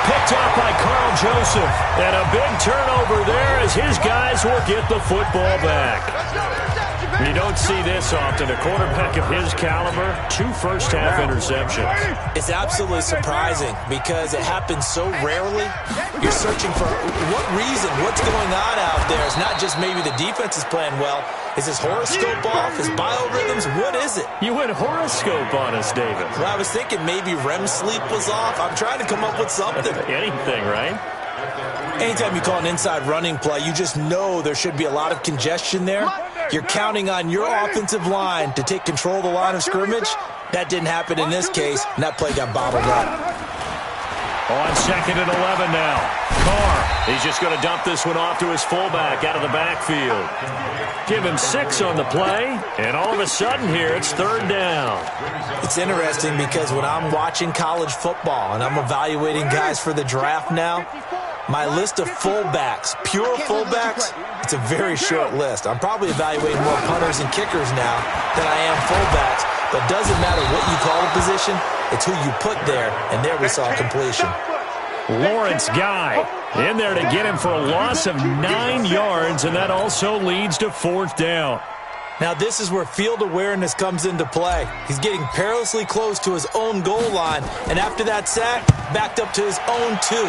Picked up by Carl Joseph. And a big turnover there as his guys will get the football back. You don't see this often. A quarterback of his caliber, 2 first-half interceptions. It's absolutely surprising because it happens so rarely. You're searching for what reason, what's going on out there. It's not just maybe the defense is playing well. Is his horoscope off? His biorhythms? What is it? You went horoscope on us, David. Well, I was thinking maybe REM sleep was off. I'm trying to come up with something. Anything, right? Anytime you call an inside running play, you just know there should be a lot of congestion there. You're counting on your offensive line to take control of the line of scrimmage. That didn't happen in this case, and that play got bottled up. On 2nd and 11 now. Carr, he's just going to dump this one off to his fullback out of the backfield. Give him 6 on the play, and all of a sudden here it's 3rd down. It's interesting because when I'm watching college football and I'm evaluating guys for the draft now, my list of fullbacks, pure fullbacks, it's a very short list. I'm probably evaluating more punters and kickers now than I am fullbacks, but it doesn't matter what you call a position, it's who you put there, and there we saw completion. Lawrence Guy in there to get him for a loss of 9 yards, and that also leads to 4th down. Now this is where field awareness comes into play. He's getting perilously close to his own goal line, and after that sack, backed up to his own 2.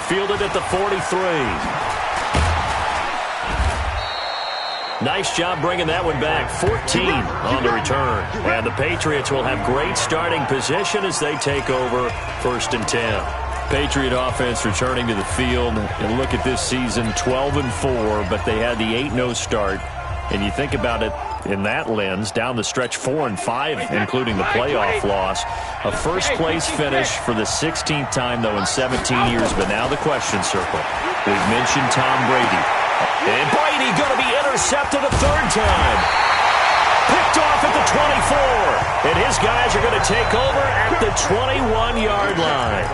Fielded at the 43. Nice job bringing that one back. 14 on the return. And the Patriots will have great starting position as they take over 1st and 10. Patriot offense returning to the field. And look at this season, 12-4, but they had the 8-0 start. And you think about it in that lens, down the stretch 4-5, including the playoff loss. A first-place finish for the 16th time, though, in 17 years. But now the question circle. We've mentioned Tom Brady. And Brady going to be intercepted a 3rd time. Picked off at the 24. And his guys are going to take over at the 21-yard line.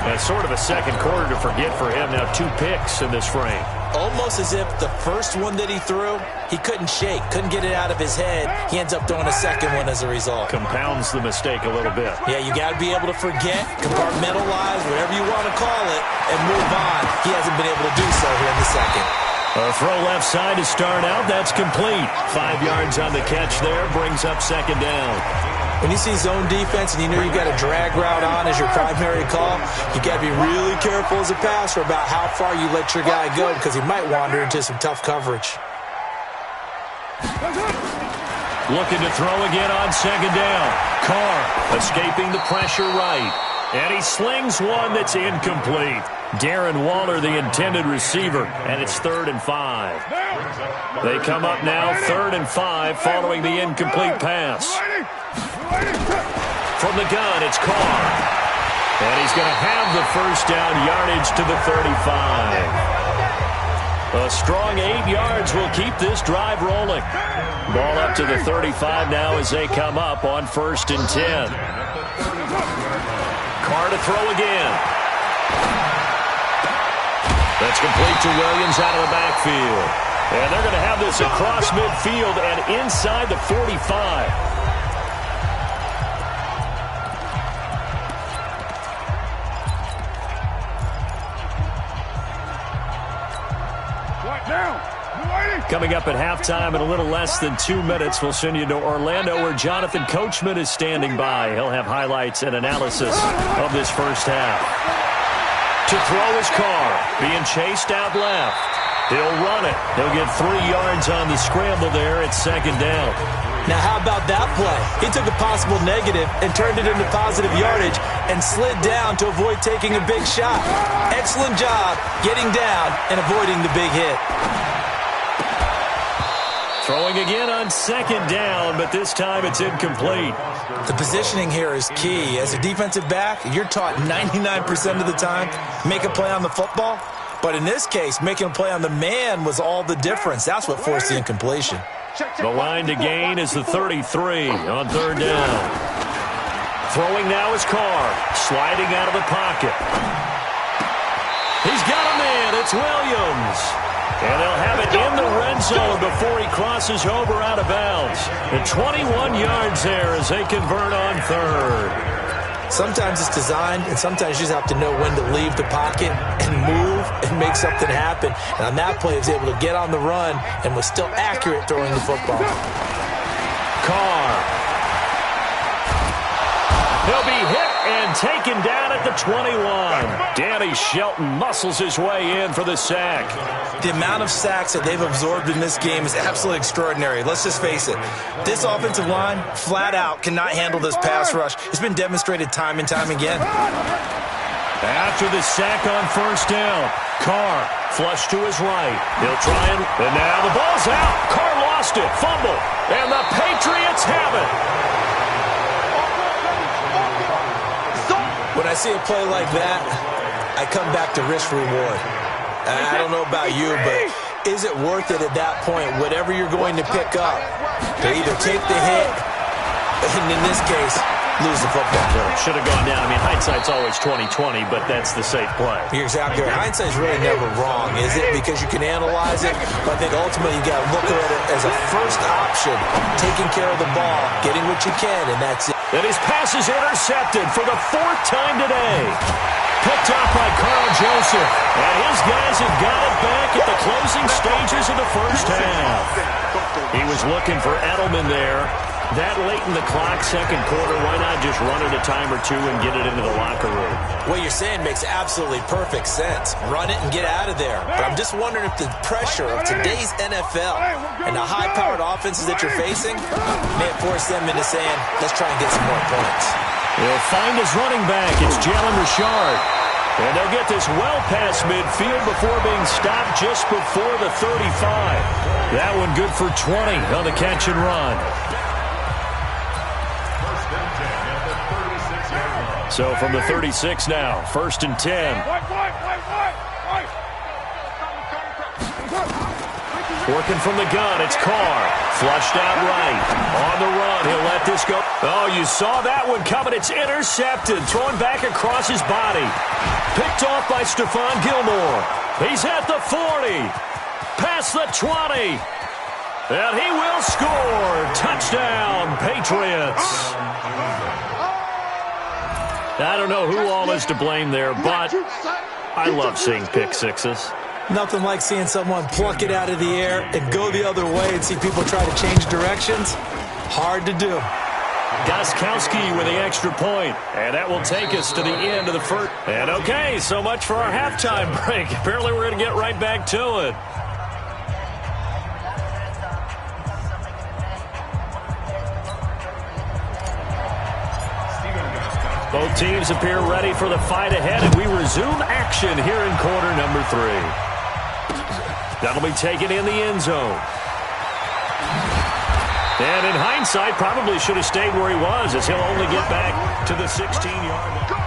That's sort of a second quarter to forget for him. Now 2 picks in this frame. Almost as if the first one that he threw, he couldn't shake, couldn't get it out of his head. He ends up throwing a second one as a result. Compounds the mistake a little bit. Yeah, you got to be able to forget, compartmentalize, whatever you want to call it, and move on. He hasn't been able to do so here in the second. A throw left side to start out. That's complete. 5 yards on the catch there. Brings up 2nd down. When you see zone defense and you know you've got a drag route on as your primary call, you got to be really careful as a passer about how far you let your guy go because he might wander into some tough coverage. Looking to throw again on 2nd down. Carr escaping the pressure right. And he slings one that's incomplete. Darren Waller, the intended receiver, and it's 3rd and 5. They come up now 3rd and 5 following the incomplete pass. From the gun, it's Carr. And he's going to have the 1st down, yardage to the 35. A strong 8 yards will keep this drive rolling. Ball up to the 35 now as they come up on 1st and 10. Carr to throw again. That's complete to Williams out of the backfield. And they're going to have this across midfield and inside the 45. Coming up at halftime in a little less than 2 minutes, we'll send you to Orlando where Jonathan Coachman is standing by. He'll have highlights and analysis of this first half. To throw his Carr, being chased out left. He'll run it. He'll get 3 yards on the scramble there at 2nd down. Now how about that play? He took a possible negative and turned it into positive yardage and slid down to avoid taking a big shot. Excellent job getting down and avoiding the big hit. Throwing again on second down, but this time it's incomplete. The positioning here is key. As a defensive back, you're taught 99% of the time, make a play on the football. But in this case, making a play on the man was all the difference. That's what forced the incompletion. The line to gain is the 33 on third down. Throwing now is Carr, sliding out of the pocket. He's got a man. It's Williams. And they'll have it in the red zone before he crosses over out of bounds. And 21 yards there as they convert on third. Sometimes it's designed, and sometimes you just have to know when to leave the pocket and move and make something happen. And on that play, he was able to get on the run and was still accurate throwing the football. Carr. He'll be hit and taken down at the 21. Danny Shelton muscles his way in for the sack. The amount of sacks that they've absorbed in this game is absolutely extraordinary. Let's just face it. This offensive line, flat out, cannot handle this pass rush. It's been demonstrated time and time again. After the sack on first down, Carr flush to his right. He'll try and now the ball's out. Carr lost it, fumble, and the Patriots have it. When I see a play like that, I come back to risk-reward. I don't know about you, but is it worth it at that point, whatever you're going to pick up, to either take the hit, and in this case, lose the football? Should have gone down. I mean, hindsight's always 20/20, but that's the safe play. You're exactly right. Hindsight's really never wrong, is it? Because you can analyze it, but I think ultimately you got to look at it as a first option, taking care of the ball, getting what you can, and that's it. And his pass is intercepted for the fourth time today. Picked up by Carl Joseph. And his guys have got it back at the closing stages of the first half. He was looking for Edelman there. That late in the clock, second quarter, why not just run it a time or two and get it into the locker room? What you're saying makes absolutely perfect sense. Run it and get out of there. But I'm just wondering if the pressure of today's NFL and the high-powered offenses that you're facing may have forced them into saying, let's try and get some more points. He'll find his running back. It's Jalen Richard. And they'll get this well past midfield before being stopped just before the 35. That one good for 20 on the catch and run. So from the 36 now, first and 10. Working from the gun, it's Carr. Flushed out right. On the run, he'll let this go. Oh, you saw that one coming. It's intercepted. Thrown back across his body. Picked off by Stephon Gilmore. He's at the 40. Past the 20. And he will score. Touchdown, Patriots. I don't know who all is to blame there, but I love seeing pick sixes. Nothing like seeing someone pluck it out of the air and go the other way and see people try to change directions. Hard to do. Gostkowski with the extra point, and that will take us to the end of the first. And okay, so much for our halftime break. Apparently we're going to get right back to it. Both teams appear ready for the fight ahead, and we resume action here in quarter number 3. That'll be taken in the end zone. And in hindsight, probably should have stayed where he was, as he'll only get back to the 16-yard line.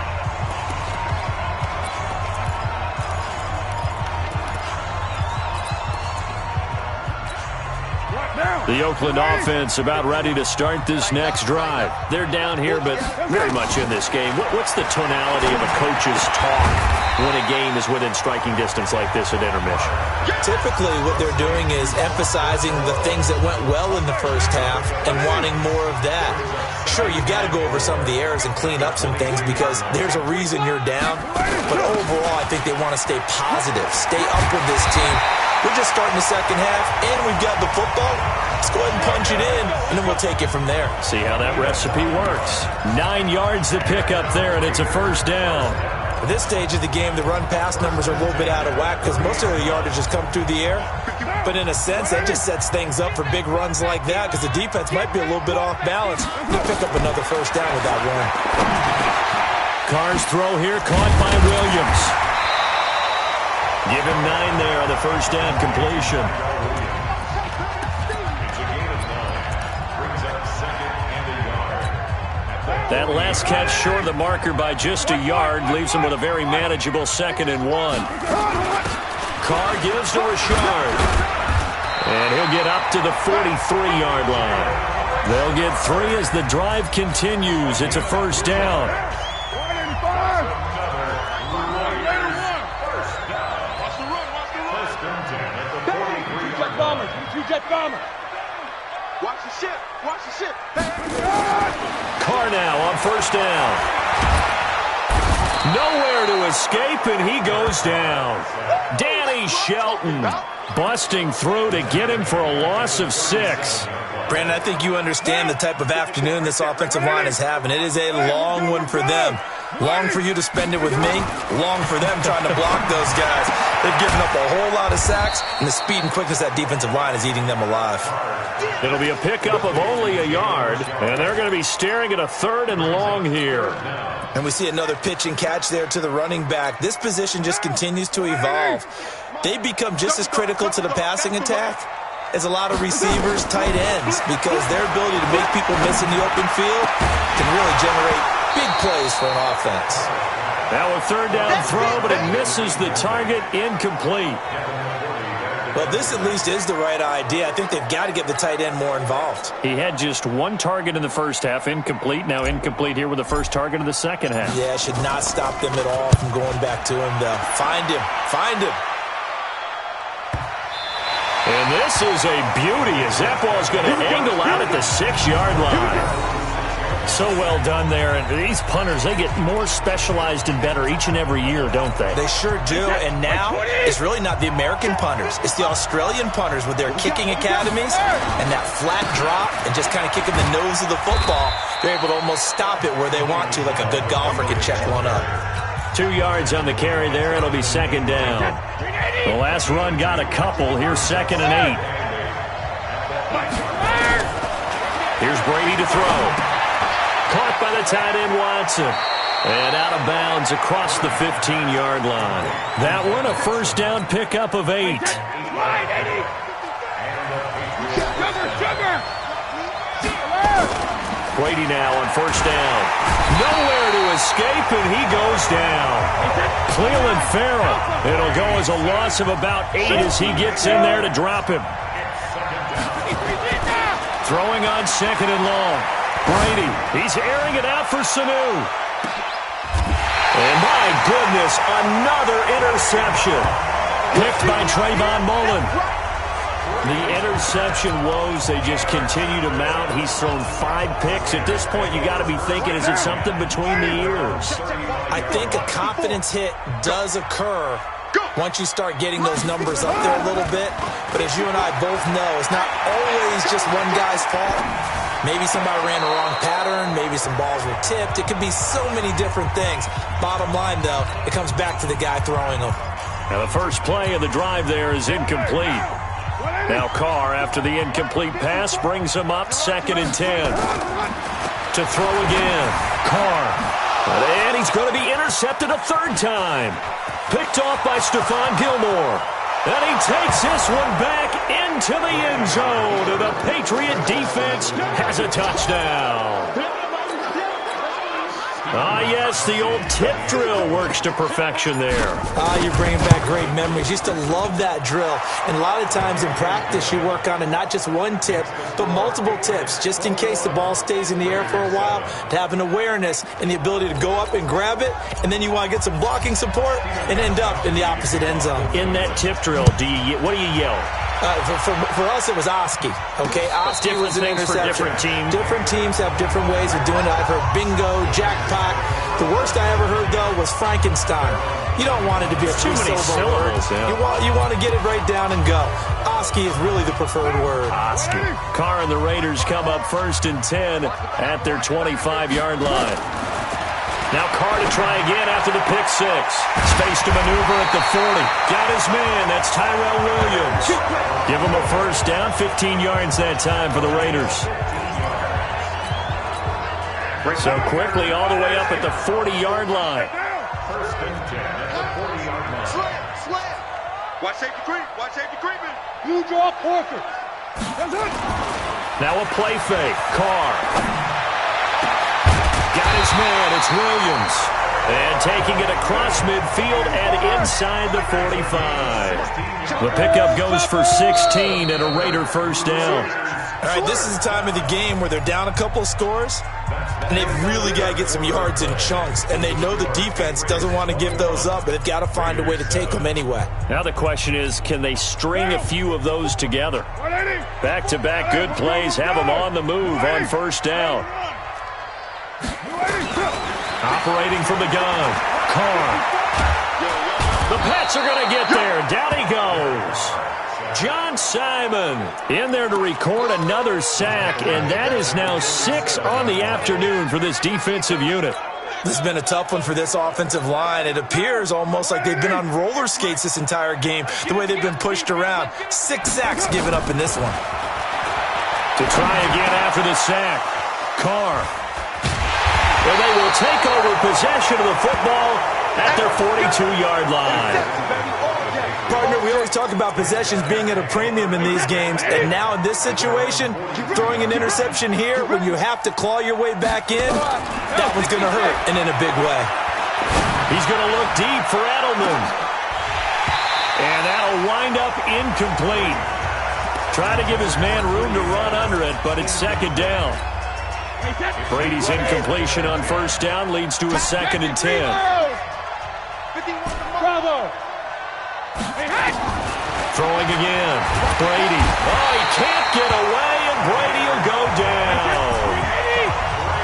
The Oakland offense about ready to start this next drive. They're down here, but very much in this game. What's the tonality of a coach's talk when a game is within striking distance like this at intermission? Typically, what they're doing is emphasizing the things that went well in the first half and wanting more of that. Sure, you've got to go over some of the errors and clean up some things because there's a reason you're down. But overall, I think they want to stay positive, stay up with this team. We're just starting the second half, and we've got the football. Let's go ahead and punch it in, and then we'll take it from there. See how that recipe works. 9 yards to pick up there, and it's a first down. At this stage of the game, the run-pass numbers are a little bit out of whack because most of the yardage has come through the air. But in a sense, that just sets things up for big runs like that because the defense might be a little bit off balance. They'll pick up another first down with that run. Carr's throw here caught by Williams. Give him 9 there on the first down completion. That last catch short of the marker by just a yard leaves him with a very manageable 2nd and 1. Carr gives to Richard. And he'll get up to the 43-yard line. They'll get 3 as the drive continues. It's a first down. Watch the ship. Watch the ship. Carr now on first down. Nowhere to escape, and he goes down. Danny Shelton busting through to get him for a loss of 6. Brandon, I think you understand the type of afternoon this offensive line is having. It is a long one for them. Long for you to spend it with me. Long for them trying to block those guys. They've given up a whole lot of sacks, and the speed and quickness of that defensive line is eating them alive. It'll be a pickup of only a yard, and they're going to be staring at a 3rd and long here. And we see another pitch and catch there to the running back. This position just continues to evolve. They become just as critical to the passing attack as a lot of receivers, tight ends, because their ability to make people miss in the open field can really generate big plays for an offense. Now a 3rd down throw, but it misses the target, incomplete. Well, this at least is the right idea. I think they've got to get the tight end more involved. He had just 1 target in the first half, incomplete. Now incomplete here with the first target of the second half. Yeah, should not stop them at all from going back to him, though. Find him. Find him. And this is a beauty as that ball's going to angle out at the 6-yard line. So well done there. And these punters, they get more specialized and better each and every year, don't they? They sure do. And now it's really not the American punters. It's the Australian punters with their kicking academies and that flat drop and just kind of kicking the nose of the football. They're able to almost stop it where they want to, like a good golfer can check one up. 2 yards on the carry there. It'll be 2nd down. The last run got a couple. Here's 2nd and 8. Here's Brady to throw. Caught by the tight end, Watson. And out of bounds across the 15-yard line. That one a first down pickup of 8. Brady now on first down. Nowhere to escape, and he goes down. Cleveland Farrell. It'll go as a loss of about 8 as he gets in there to drop him. Throwing on 2nd and long. Brady, he's airing it out for Sanu. And my goodness, another interception. Picked by Trayvon Mullen. The interception woes, they just continue to mount. He's thrown 5 picks. At this point, you got to be thinking, is it something between the ears? I think a confidence hit does occur once you start getting those numbers up there a little bit. But as you and I both know, it's not always just one guy's fault. Maybe somebody ran the wrong pattern. Maybe some balls were tipped. It could be so many different things. Bottom line, though, it comes back to the guy throwing them. Now the first play of the drive there is incomplete. Now Carr, after the incomplete pass, brings him up 2nd and 10. To throw again. Carr. And he's going to be intercepted a 3rd time. Picked off by Stephon Gilmore. And he takes this one back into the end zone. And the Patriot defense has a touchdown. Ah, yes, the old tip drill works to perfection there. You're bringing back great memories. Used to love that drill. And a lot of times in practice, you work on it, not just one tip, but multiple tips, just in case the ball stays in the air for a while, to have an awareness and the ability to go up and grab it, and then you want to get some blocking support and end up in the opposite end zone. In that tip drill, what do you yell? For us, it was Oski. Okay, Oski was an interception. For different teams. Different teams have different ways of doing it. I've heard bingo, jackpot. The worst I ever heard, though, was Frankenstein. You don't want it to be a three-syllable word. Yeah. You want to get it right down and go. Oski is really the preferred word. Oski. Carr and the Raiders come up 1st and 10 at their 25-yard line. Now Carr to try again after the pick 6. Space to maneuver at the 40. Got his man. That's Tyrell Williams. Give him a first down. 15 yards that time for the Raiders. So quickly all the way up at the 40-yard line. 1st and 10 at the 40-yard line. Slam. Watch safety creep. Watch safety creeping. You draw Porker. Now a play fake. Carr. Got his man, it's Williams. And taking it across midfield and inside the 45. The pickup goes for 16 and a Raider first down. All right, this is the time of the game where they're down a couple of scores, and they've really got to get some yards in chunks, and they know the defense doesn't want to give those up, but they've got to find a way to take them anyway. Now the question is, can they string a few of those together? Back-to-back good plays have them on the move on first down. Operating from the gun, Carr. The Pats are going to get there. Down he goes. John Simon in there to record another sack, and that is now 6 on the afternoon for this defensive unit. This has been a tough one for this offensive line. It appears almost like they've been on roller skates this entire game, the way they've been pushed around. 6 sacks given up in this one. To try again after the sack, Carr. Well, they will take over possession of the football at their 42-yard line. Partner, we always talk about possessions being at a premium in these games, and now in this situation, throwing an interception here when you have to claw your way back in, that one's going to hurt, and in a big way. He's going to look deep for Edelman. And that'll wind up incomplete. Try to give his man room to run under it, but it's second down. Brady's incompletion on first down leads to a 2nd and 10. Bravo! Throwing again. Brady. Oh, he can't get away, and Brady will go down.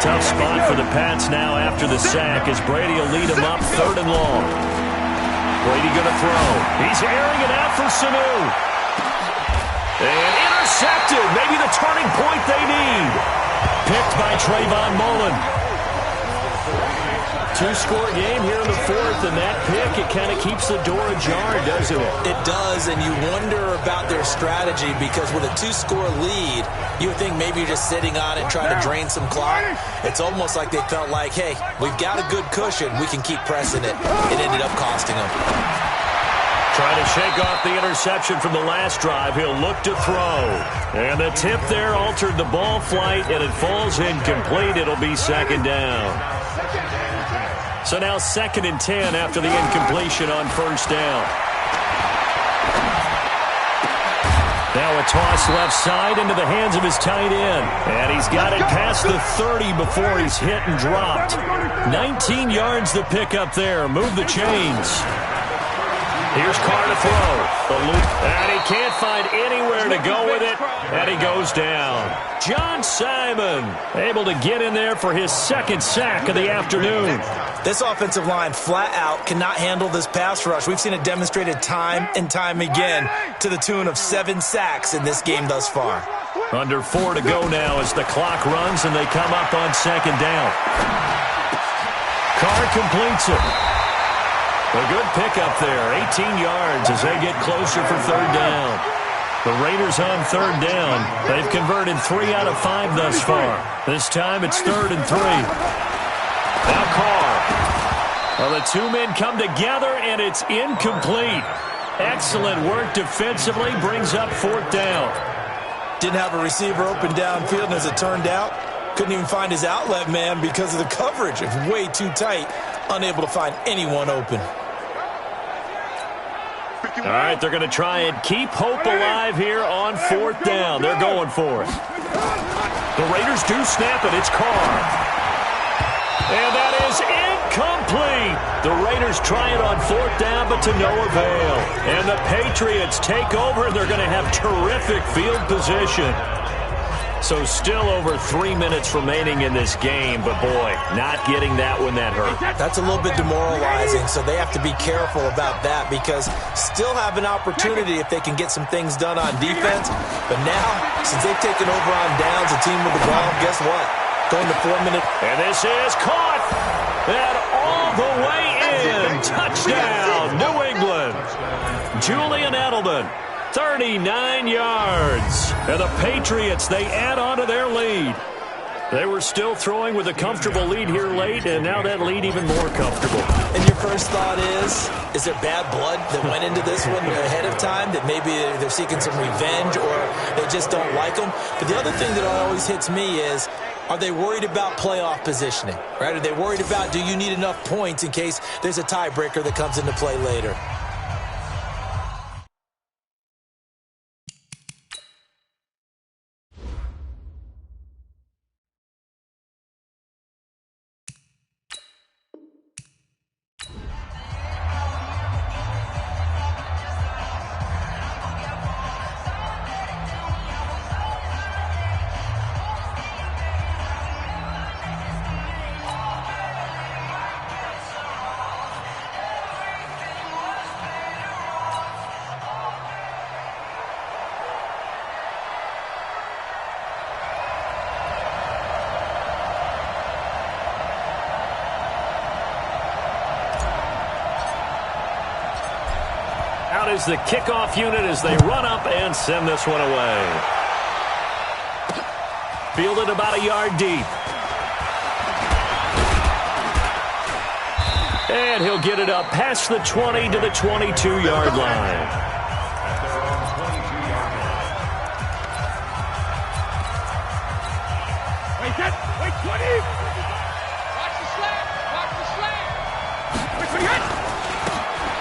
Tough spot for the Pats now after the sack as Brady will lead him up 3rd and long. Brady going to throw. He's airing it out for Sanu. And intercepted. Maybe the turning point they need. Picked by Trayvon Mullen. 2-score game here in the 4th, and that pick, it kind of keeps the door ajar, doesn't it? It does, and you wonder about their strategy because with a 2-score lead, you would think maybe you're just sitting on it and trying to drain some clock. It's almost like they felt like, hey, we've got a good cushion. We can keep pressing it. It ended up costing them. Trying to shake off the interception from the last drive. He'll look to throw. And the tip there altered the ball flight, and it falls incomplete. It'll be 2nd down. So now 2nd and 10 after the incompletion on first down. Now a toss left side into the hands of his tight end. And he's got it past the 30 before he's hit and dropped. 19 yards to pick up there. Move the chains. Here's Carr to throw. And he can't find anywhere to go with it. And he goes down. John Simon able to get in there for his 2nd sack of the afternoon. This offensive line flat out cannot handle this pass rush. We've seen it demonstrated time and time again to the tune of 7 sacks in this game thus far. Under 4 to go now as the clock runs and they come up on 2nd down. Carr completes it. A good pickup there, 18 yards as they get closer for 3rd down. The Raiders on 3rd down. They've converted 3 out of 5 thus far. This time it's 3rd and 3. Now Carr. Well, the 2 men come together, and it's incomplete. Excellent work defensively, brings up 4th down. Didn't have a receiver open downfield, and as it turned out, couldn't even find his outlet man because of the coverage. It was way too tight, unable to find anyone open. All right, they're going to try and keep hope alive here on 4th down. They're going for it. The Raiders do snap it. It's Carr. And that is incomplete. The Raiders try it on 4th down, but to no avail. And the Patriots take over, and they're going to have terrific field position. So still over 3 minutes remaining in this game, but boy, not getting that one that hurt. That's a little bit demoralizing, so they have to be careful about that because still have an opportunity if they can get some things done on defense. But now, since they've taken over on downs, a team with the ball, guess what? Going to 4 minutes. And this is caught. And all the way in. Touchdown, New England. Julian Edelman. 39 yards. And the Patriots, they add on to their lead. They were still throwing with a comfortable lead here late, and now that lead even more comfortable. And your first thought is there bad blood that went into this one ahead of time, that maybe they're seeking some revenge or they just don't like them? But the other thing that always hits me is, are they worried about playoff positioning, right? Are they worried about, do you need enough points in case there's a tiebreaker that comes into play later? Out is the kickoff unit as they run up and send this one away. Fielded about a yard deep. And he'll get it up past the 20 to the 22-yard line. Wait, 20! Watch the slant! Watch the slant! Wait, 20!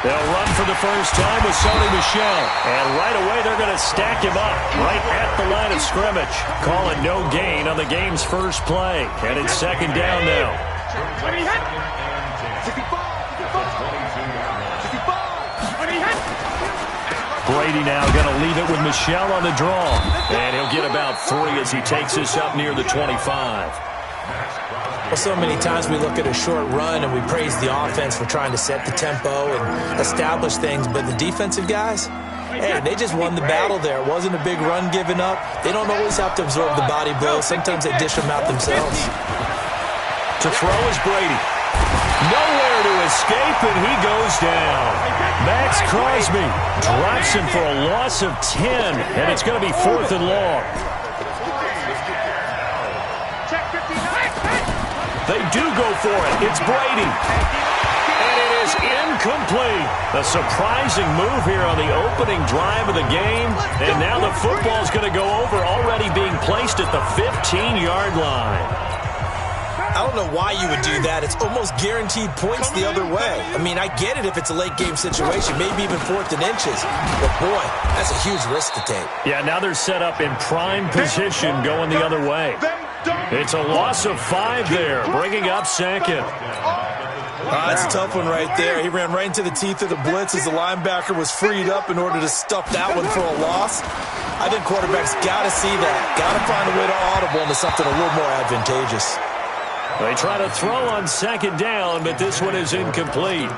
They'll run for the first time with Sony Michel. And right away, they're going to stack him up right at the line of scrimmage. Calling no gain on the game's first play. And it's second down now. Brady now going to leave it with Michel on the draw. And he'll get about 3 as he takes this up near the 25. Well, so many times we look at a short run and we praise the offense for trying to set the tempo and establish things, but the defensive guys, hey, they just won the battle there. It wasn't a big run given up. They don't always have to absorb the body blows. Sometimes they dish them out themselves. To throw is Brady. Nowhere to escape, and he goes down. Max Crosby drops him for a loss of 10, and it's going to be 4th and long. They do go for it. It's Brady. And it is incomplete. A surprising move here on the opening drive of the game. And now the football's going to go over, already being placed at the 15-yard line. I don't know why you would do that. It's almost guaranteed points the other way. I mean, I get it if it's a late-game situation, maybe even 4th and inches. But, boy, that's a huge risk to take. Yeah, now they're set up in prime position going the other way. It's a loss of 5 there, bringing up second. That's a tough one right there. He ran right into the teeth of the blitz as the linebacker was freed up in order to stuff that one for a loss. I think quarterbacks got to see that. Got to find a way to audible into something a little more advantageous. They try to throw on second down, but this one is incomplete.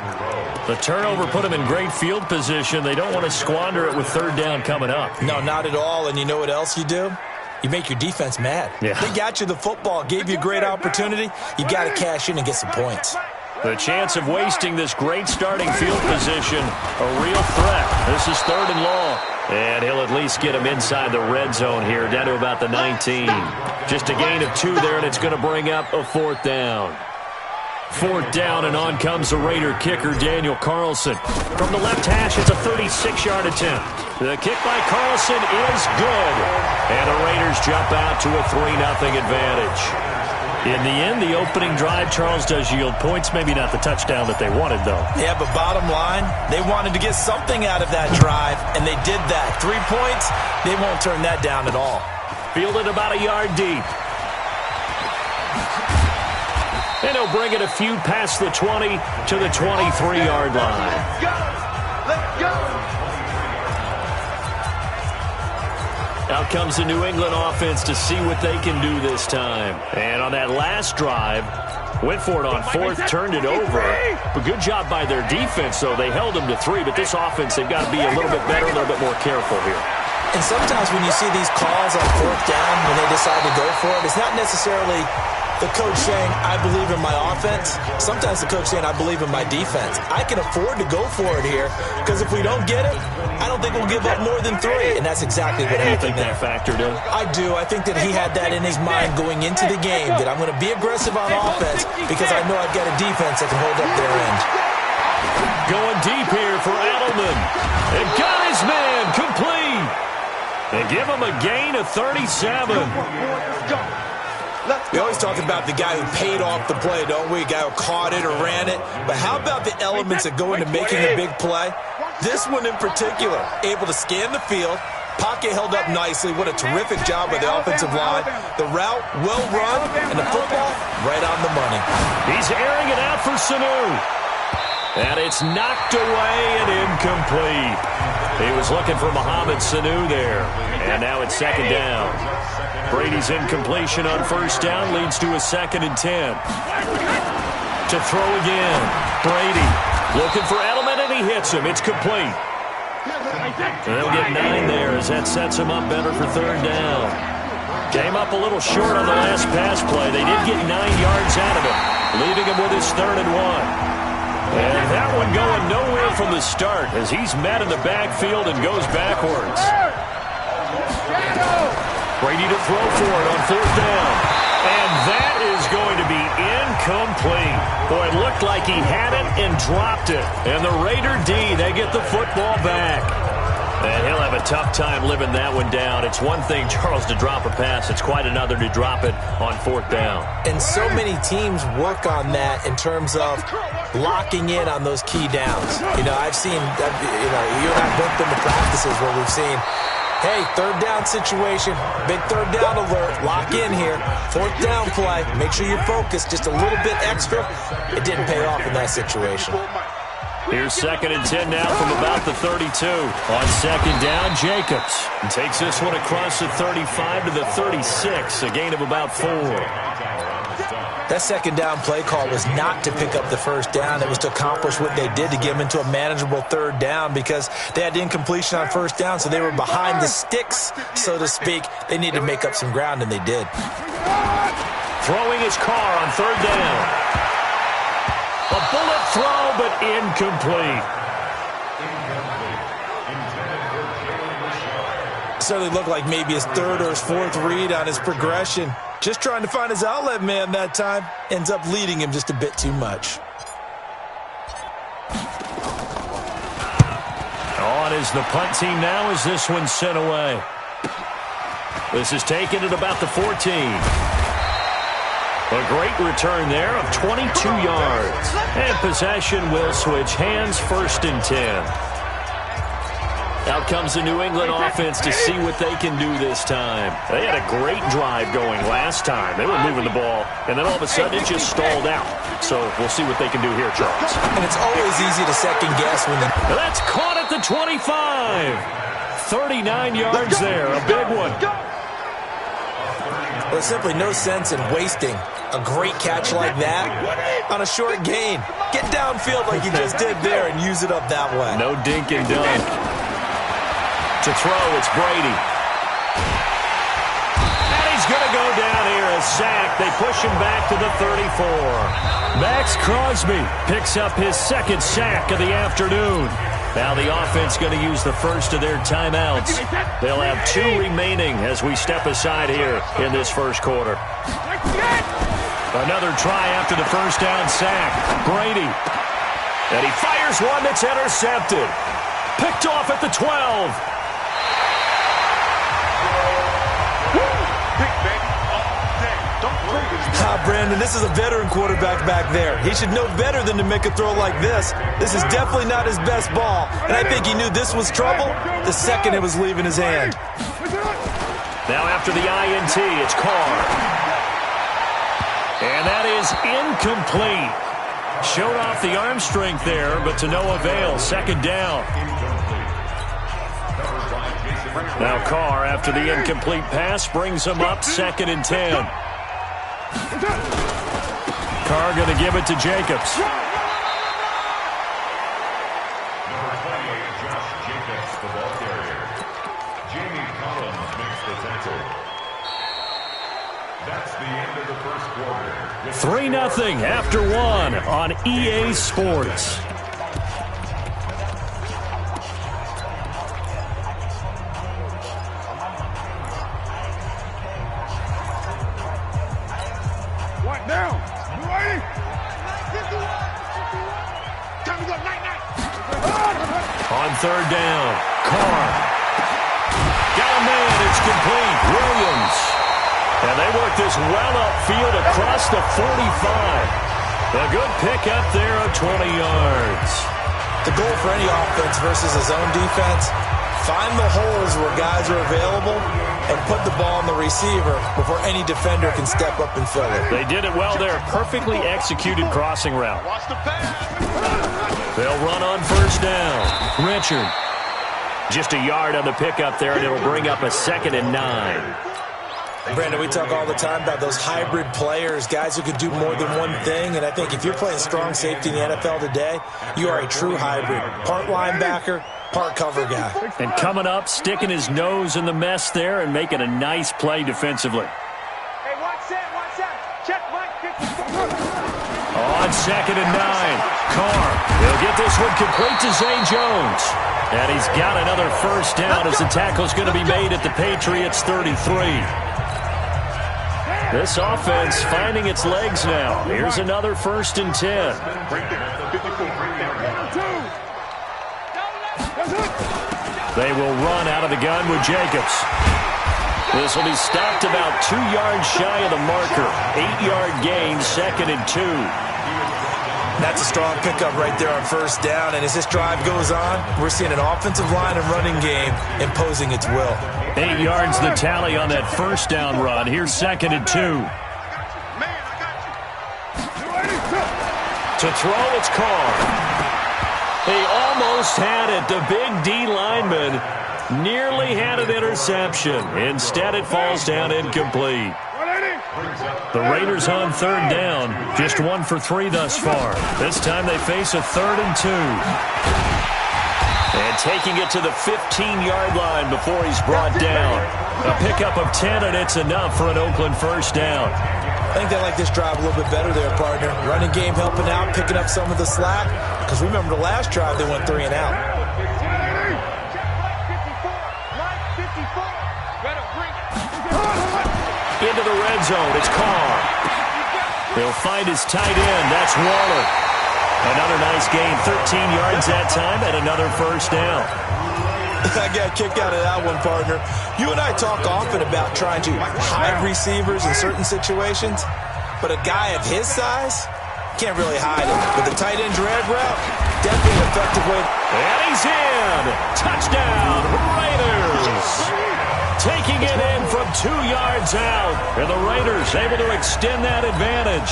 The turnover put them in great field position. They don't want to squander it with 3rd down coming up. No, not at all. And you know what else you do? You make your defense mad. Yeah. They got you the football, gave you a great opportunity. You got to cash in and get some points. The chance of wasting this great starting field position, a real threat. This is 3rd and long. And he'll at least get him inside the red zone here, down to about the 19. Just a gain of 2 there, and it's going to bring up a 4th down. 4th down, and on comes the Raider kicker, Daniel Carlson. From the left hash, it's a 36-yard attempt. The kick by Carlson is good. And the Raiders jump out to a 3-0 advantage. In the end, the opening drive, Charles, does yield points. Maybe not the touchdown that they wanted, though. Yeah, but bottom line, they wanted to get something out of that drive, and they did that. 3 points, they won't turn that down at all. Fielded about a yard deep. And he'll bring it a few past the 20 to the 23-yard line. Let's go! Let's go! Out comes the New England offense to see what they can do this time. And on that last drive, went for it on 4th, turned it over. But good job by their defense, though. They held them to 3, but this offense, they've got to be a little bit better, a little bit more careful here. And sometimes when you see these calls on fourth down, when they decide to go for it, it's not necessarily the coach saying, I believe in my offense. Sometimes the coach saying, I believe in my defense. I can afford to go for it here because if we don't get it, I don't think we'll give up more than 3. And that's exactly what happened there. That factored in? I do. I think that he had that in his mind going into the game, that I'm going to be aggressive on offense because I know I've got a defense that can hold up their end. Going deep here for Edelman. And got his man complete. They give him a gain of 37. We always talk about the guy who paid off the play, don't we? A guy who caught it or ran it. But how about the elements that go into making a big play? This one in particular, able to scan the field. Pocket held up nicely. What a terrific job by the offensive line. The route, well run, and the football, right on the money. He's airing it out for Sanu. And it's knocked away and incomplete. He was looking for Mohamed Sanu there. And now it's second down. Brady's incompletion on first down leads to a 2nd and 10. To throw again. Brady looking for Edelman, and he hits him. It's complete. They'll get 9 there as that sets him up better for third down. Came up a little short on the last pass play. They did get 9 yards out of it, leaving him with his 3rd and 1. And that one going nowhere from the start as he's met in the backfield and goes backwards. Brady to throw for it on 4th down. And that is going to be incomplete. Boy, it looked like he had it and dropped it. And the Raider D, they get the football back. And he'll have a tough time living that one down. It's one thing, Charles, to drop a pass. It's quite another to drop it on 4th down. And so many teams work on that in terms of locking in on those key downs. You know, I've seen, you and I have both been to practices where we've seen, hey, 3rd down situation, big 3rd down alert, lock in here, 4th down play, make sure you're focused just a little bit extra. It didn't pay off in that situation. Here's 2nd and 10 now from about the 32. On 2nd down, Jacobs takes this one across the 35 to the 36, a gain of about 4. That 2nd down play call was not to pick up the 1st down. It was to accomplish what they did to get them into a manageable 3rd down because they had incompletion on 1st down, so they were behind the sticks, so to speak. They needed to make up some ground, and they did. Throwing his car on 3rd down. A bullet throw, but incomplete. Certainly looked like maybe his 3rd or his 4th read on his progression. Just trying to find his outlet man that time. Ends up leading him just a bit too much. On is the punt team now as this one's sent away. This is taken at about the 14. A great return there of 22 yards. And possession will switch hands, 1st and 10. Out comes the New England offense to see what they can do this time. They had a great drive going last time. They were moving the ball, and then all of a sudden it just stalled out. So we'll see what they can do here, Charles. And it's always easy to second guess when the... That's caught at the 25. 39 yards there, a big one. There's simply no sense in wasting a great catch like that on a short gain. Get downfield like you just did there and use it up that way. No dink and dunk. To throw, it's Brady. And he's going to go down here, a sack. They push him back to the 34. Max Crosby picks up his 2nd sack of the afternoon. Now the offense going to use the first of their timeouts. They'll have 2 remaining as we step aside here in this first quarter. Another try after the 1st down sack. Brady. And he fires one that's intercepted. Picked off at the 12. Brandon, this is a veteran quarterback back there. He should know better than to make a throw like this. This is definitely not his best ball, and I think he knew this was trouble the second it was leaving his hand. Now after the INT, it's Carr. And that is incomplete. Showed off the arm strength there, but to no avail. 2nd down. Now Carr, after the incomplete pass, brings him up 2nd and 10. Carr going to give it to Jacobs. Josh Jacobs, the ball carrier. Jamie canceled. That's the end of the first quarter. 3-0 after one on EA Sports. What now? You ready? 51. Time to go, night. On third down, Carr. Got a man, it's complete. Williams. And they work this well upfield across the 45. A good pick up there of 20 yards. The goal for any offense versus a zone defense, find the holes where guys are available and put the ball on the receiver before any defender can step up and fill it. They did it well there. Perfectly executed crossing route. Watch the pass. They'll run on first down. Richard. Just a yard on the pickup there, and it'll bring up a 2nd and 9. Brandon, we talk all the time about those hybrid players, guys who could do more than one thing, and I think if you're playing strong safety in the NFL today, you are a true hybrid. Part linebacker, part cover guy. And coming up, sticking his nose in the mess there and making a nice play defensively. Hey, watch that. Check Mike 54. On 2nd and 9, Carr. He'll get this one complete to Zay Jones. And he's got another first down as the tackle's going to be made at the Patriots' 33. This offense finding its legs now. Here's another 1st and 10. They will run out of the gun with Jacobs. This will be stopped about 2 yards shy of the marker. 8-yard gain, 2nd and 2. That's a strong pickup right there on first down, and as this drive goes on, we're seeing an offensive line and running game imposing its will. 8 yards the tally on that first down run. Here's 2nd and 2. To throw, it's Carr. He almost had it. The big D lineman nearly had an interception. Instead, it falls down incomplete. The Raiders on third down, just 1 for 3 thus far. This time they face a 3rd and 2. And taking it to the 15-yard line before he's brought down. A pickup of 10, and it's enough for an Oakland first down. I think they like this drive a little bit better there, partner. Running game helping out, picking up some of the slack. Because remember the last drive, they went 3 and out. Into the red zone, it's Carr. He'll find his tight end, that's Waller. Another nice gain, 13 yards that time, and another first down. I got a kick out of that one, partner. You and I talk often about trying to hide receivers in certain situations, but a guy of his size can't really hide it. With the tight end drag route, definitely an effective way. And he's in! Touchdown, Raiders! Taking it in from 2 yards out. And the Raiders able to extend that advantage.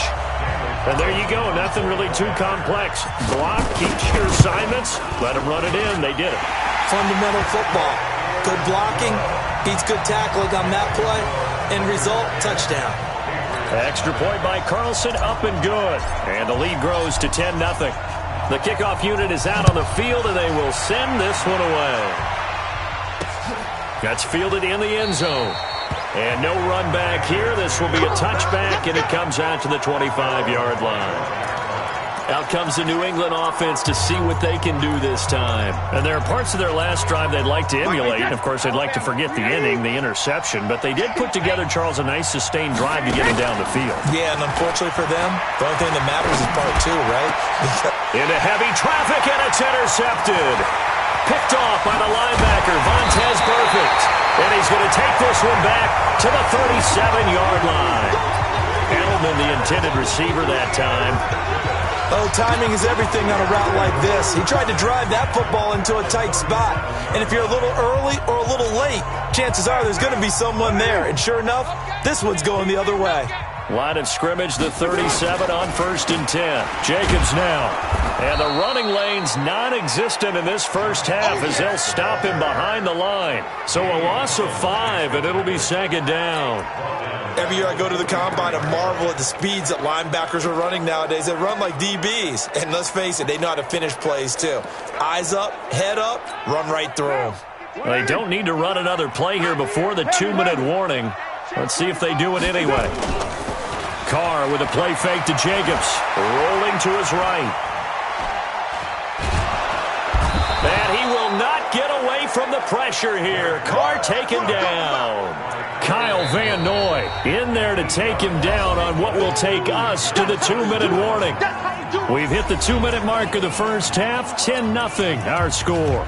And there you go. Nothing really too complex. Block, keep your assignments, let them run it in. They did it. Fundamental football. Good blocking beats good tackling on that play. End result, touchdown. Extra point by Carlson, up and good. And the lead grows to 10-0. The kickoff unit is out on the field, and they will send this one away. That's fielded in the end zone. And no run back here. This will be a touchback, and it comes out to the 25-yard line. Out comes the New England offense to see what they can do this time. And there are parts of their last drive they'd like to emulate. Of course, they'd like to forget the inning, the interception. But they did put together, Charles, a nice sustained drive to get him down the field. Yeah, and unfortunately for them, the only thing that matters is part 2, right? Into heavy traffic, and it's intercepted. Picked off by the linebacker, Vontaze Burfict. And he's going to take this one back to the 37-yard line. Edelman, the intended receiver that time. Oh, timing is everything on a route like this. He tried to drive that football into a tight spot. And if you're a little early or a little late, chances are there's going to be someone there. And sure enough, this one's going the other way. Line of scrimmage, the 37 on 1st and 10. Jacobs now. And the running lane's non-existent in this first half as they'll stop him behind the line. So a loss of 5, and it'll be 2nd down. Every year I go to the combine and marvel at the speeds that linebackers are running nowadays. They run like DBs. And let's face it, they know how to finish plays too. Eyes up, head up, run right through them. They don't need to run another play here before the 2-minute warning. Let's see if they do it anyway. Carr with a play fake to Jacobs. Rolling to his right. And he will not get away from the pressure here. Carr taken down. Kyle Van Noy in there to take him down on what will take us to the 2-minute warning. We've hit the 2-minute mark of the first half. 10-0 our score.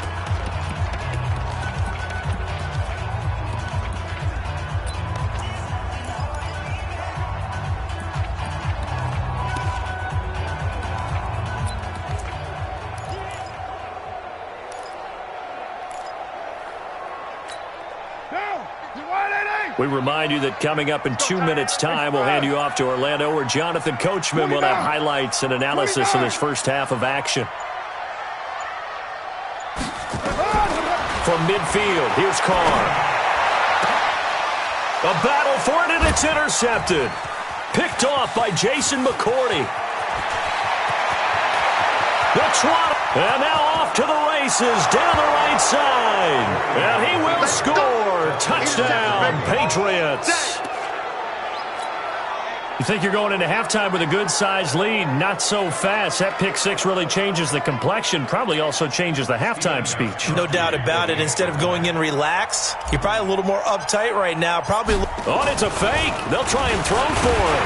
We remind you that coming up in 2 minutes' time, we'll hand you off to Orlando, where Jonathan Coachman will have highlights and analysis of this first half of action. From midfield, here's Carr. A battle for it, and it's intercepted. Picked off by Jason McCourty. The trot, and now off to the races down the right side. And he will score. Touchdown, Patriots. You think you're going into halftime with a good-sized lead? Not so fast. That pick six really changes the complexion, probably also changes the halftime speech. No doubt about it. Instead of going in relaxed, you're probably a little more uptight right now. Probably. Oh, and it's a fake. They'll try and throw for it.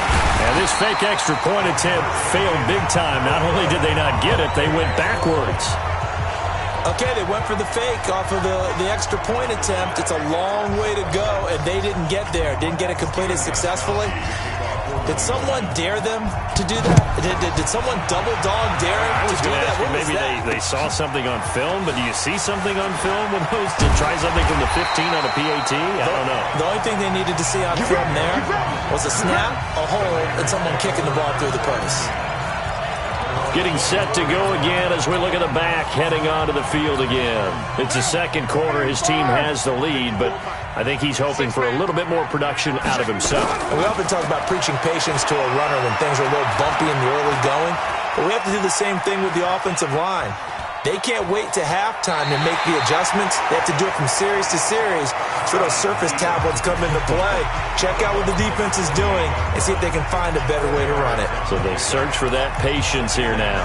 And this fake extra point attempt failed big time. Not only did they not get it, they went backwards. Okay, they went for the fake off of the extra point attempt. It's a long way to go, and they didn't get there. Didn't get it completed successfully. Did someone dare them to do that? Did someone double dog dare them to do that? Maybe they saw something on film, but do you see something on film with those to try something from the 15 on a PAT? I don't know. The only thing they needed to see on film there was a snap, a hold, and someone kicking the ball through the post. Getting set to go again as we look at the back, heading onto the field again. It's the second quarter. His team has the lead, but I think he's hoping for a little bit more production out of himself. And we often talk about preaching patience to a runner when things are a little bumpy in the early going, but we have to do the same thing with the offensive line. They can't wait to halftime to make the adjustments. They have to do it from series to series so those surface tablets come into play. Check out what the defense is doing and see if they can find a better way to run it. So they search for that patience here now.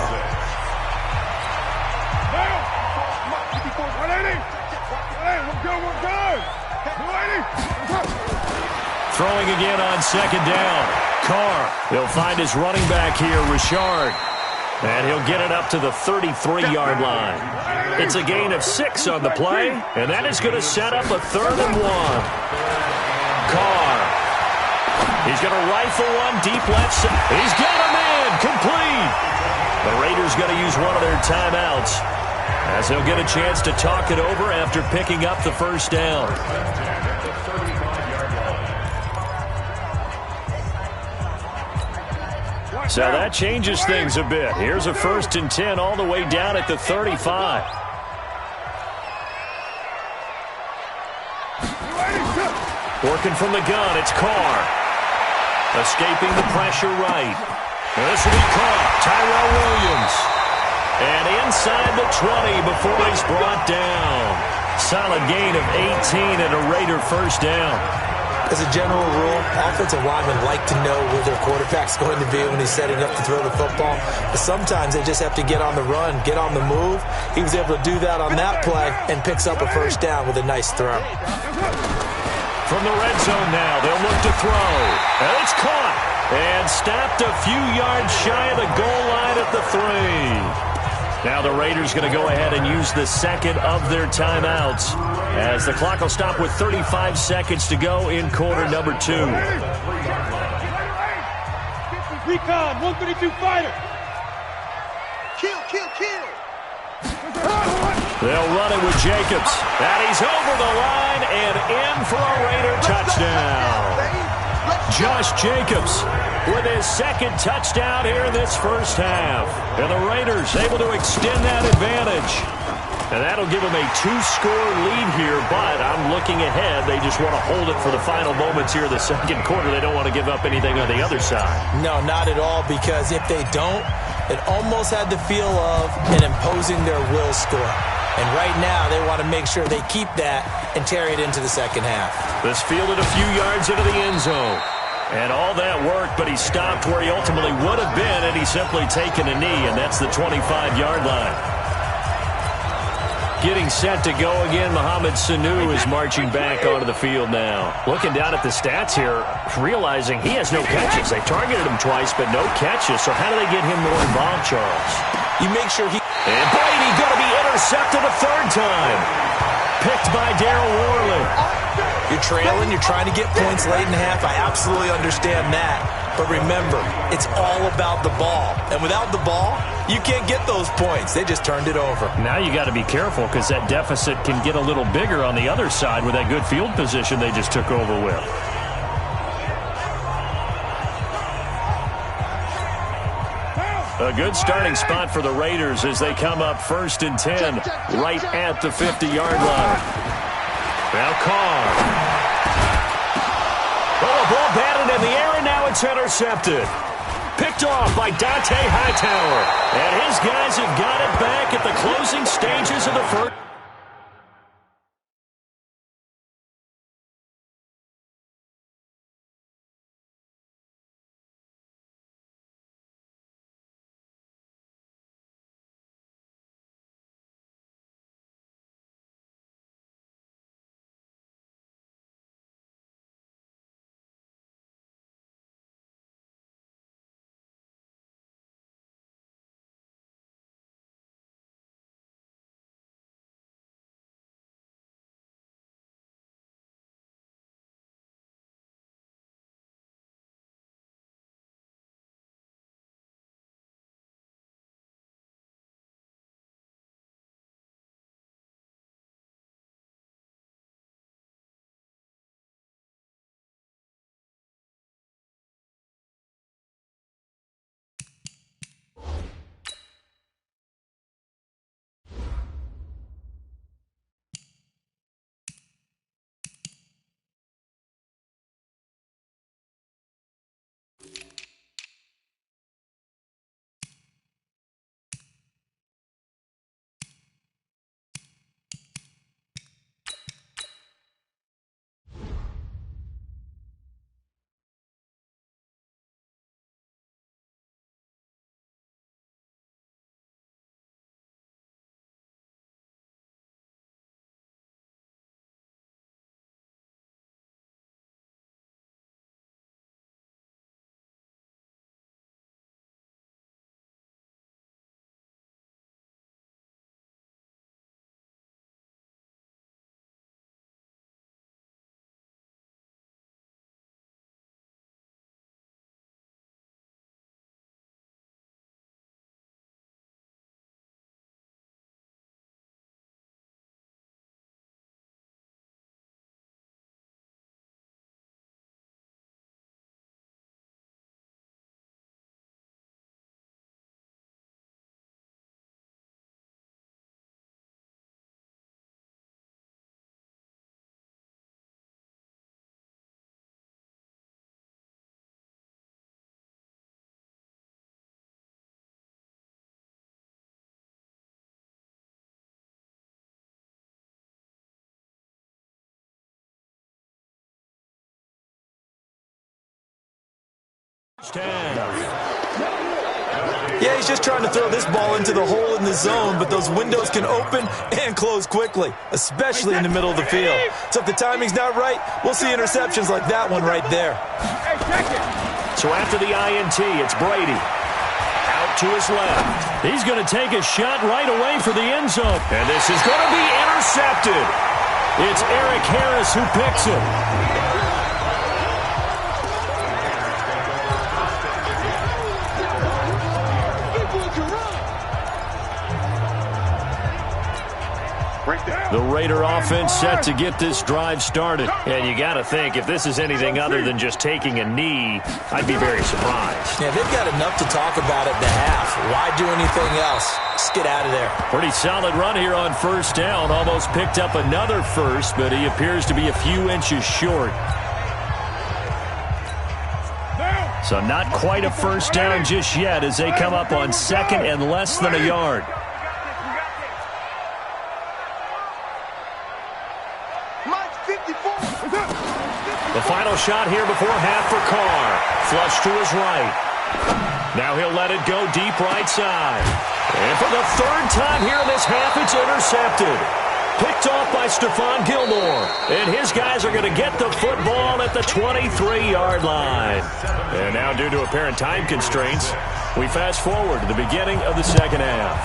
Throwing again on second down. Carr, he'll find his running back here, Richard. And he'll get it up to the 33-yard line. It's a gain of 6 on the play, and that is going to set up a 3rd and 1. Carr. He's going to rifle one deep left side. He's got him in. Complete. The Raiders going to use one of their timeouts as they'll get a chance to talk it over after picking up the first down. So that changes things a bit. Here's a 1st and 10 all the way down at the 35. Working from the gun, it's Carr. Escaping the pressure right. This will be caught. Tyrell Williams. And inside the 20 before he's brought down. Solid gain of 18 and a Raider first down. As a general rule, offensive linemen like to know where their quarterback's going to be when he's setting up to throw the football. But sometimes they just have to get on the run, get on the move. He was able to do that on that play and picks up a first down with a nice throw. From the red zone now, they'll look to throw. And it's caught. And stopped a few yards shy of the goal line at the 3. Now the Raiders going to go ahead and use the second of their timeouts as the clock will stop with 35 seconds to go in quarter number 2. Recon, 132 fighter. Kill. They'll run it with Jacobs. And he's over the line and in for a Raider touchdown. Josh Jacobs with his second touchdown here in this first half. And the Raiders able to extend that advantage. And that'll give them a 2-score lead here, but I'm looking ahead. They just want to hold it for the final moments here in the second quarter. They don't want to give up anything on the other side. No, not at all, because if they don't, it almost had the feel of an imposing their will score. And right now, they want to make sure they keep that and carry it into the second half. This fielded a few yards into the end zone. And all that worked, but he stopped where he ultimately would have been, and he's simply taken a knee, and that's the 25-yard line. Getting set to go again, Mohamed Sanu is marching back onto the field now. Looking down at the stats here, realizing he has no catches. They targeted him twice, but no catches. So how do they get him more involved, Charles? You make sure he... And Brady going to be intercepted a third time. Picked by Darryl Worley. You're trailing, you're trying to get points late in half. I absolutely understand that. But remember, it's all about the ball. And without the ball, you can't get those points. They just turned it over. Now you got to be careful because that deficit can get a little bigger on the other side with that good field position they just took over with. A good starting spot for the Raiders as they come up 1st and 10 right at the 50-yard line. Now Carr. Oh, a ball batted in the air, and now it's intercepted. Picked off by Dante Hightower. And his guys have got it back at the closing stages of the first. Yeah, he's just trying to throw this ball into the hole in the zone, but those windows can open and close quickly, especially in the middle of the field. So if the timing's not right, we'll see interceptions like that one right there. So after the INT, it's Brady. Out to his left. He's going to take a shot right away for the end zone. And this is going to be intercepted. It's Eric Harris who picks it. The Raider offense set to get this drive started. And you got to think, if this is anything other than just taking a knee, I'd be very surprised. Yeah, they've got enough to talk about at the half. Why do anything else? Just get out of there. Pretty solid run here on first down. Almost picked up another first, but he appears to be a few inches short. So not quite a first down just yet as they come up on second and less than a yard. The final shot here before half for Carr. Flush to his right. Now he'll let it go deep right side. And for the third time here in this half, it's intercepted. Picked off by Stephon Gilmore. And his guys are going to get the football at the 23-yard line. And now, due to apparent time constraints, we fast forward to the beginning of the second half.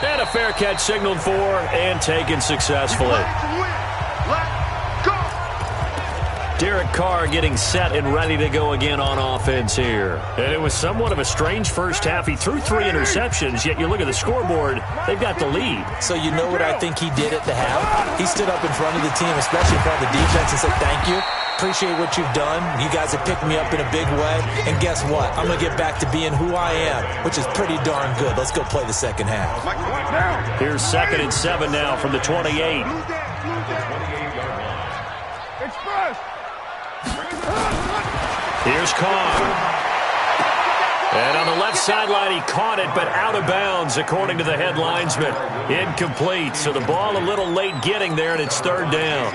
And a fair catch signaled for and taken successfully. Derek Carr getting set and ready to go again on offense here. And it was somewhat of a strange first half. He threw 3 interceptions, yet you look at the scoreboard, they've got the lead. So you know what I think he did at the half? He stood up in front of the team, especially in front of the defense, and said, thank you. Appreciate what you've done. You guys have picked me up in a big way. And guess what? I'm going to get back to being who I am, which is pretty darn good. Let's go play the second half. Here's 2nd and 7 now from the 28. Here's Carr. And on the left sideline, he caught it, but out of bounds, according to the head linesman. Incomplete, so the ball a little late getting there, and it's 3rd down.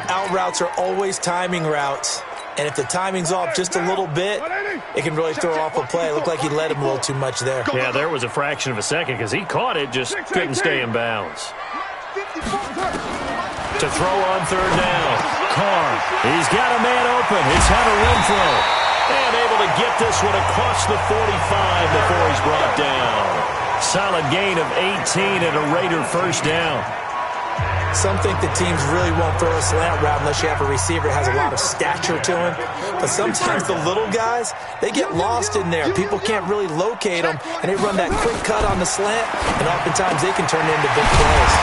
Out routes are always timing routes, and if the timing's off just a little bit, it can really throw off a play. It looked like he led him a little too much there. Yeah, there was a fraction of a second because he caught it, just couldn't stay in bounds. To throw on 3rd down. Carr, he's got a man open. It's Hunter Renfrow. And able to get this one across the 45 before he's brought down. Solid gain of 18 and a Raider first down. Some think the teams really won't throw a slant route unless you have a receiver that has a lot of stature to him. But sometimes the little guys, they get lost in there. People can't really locate them, and they run that quick cut on the slant, and oftentimes they can turn into big plays.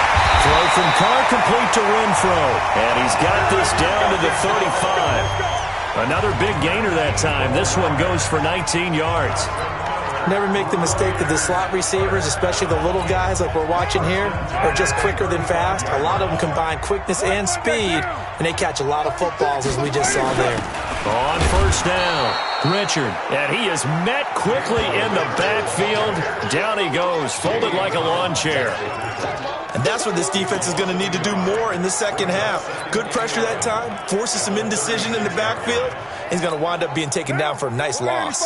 Throw from Carr complete to Renfrow. And he's got this down to the 35. Another big gainer that time. This one goes for 19 yards. Never make the mistake that the slot receivers, especially the little guys like we're watching here, are just quicker than fast. A lot of them combine quickness and speed, and they catch a lot of footballs, as we just saw there. On 1st down, Richard, and he is met quickly in the backfield. Down he goes, folded like a lawn chair. And that's what this defense is going to need to do more in the second half. Good pressure that time, forces some indecision in the backfield. He's going to wind up being taken down for a nice loss.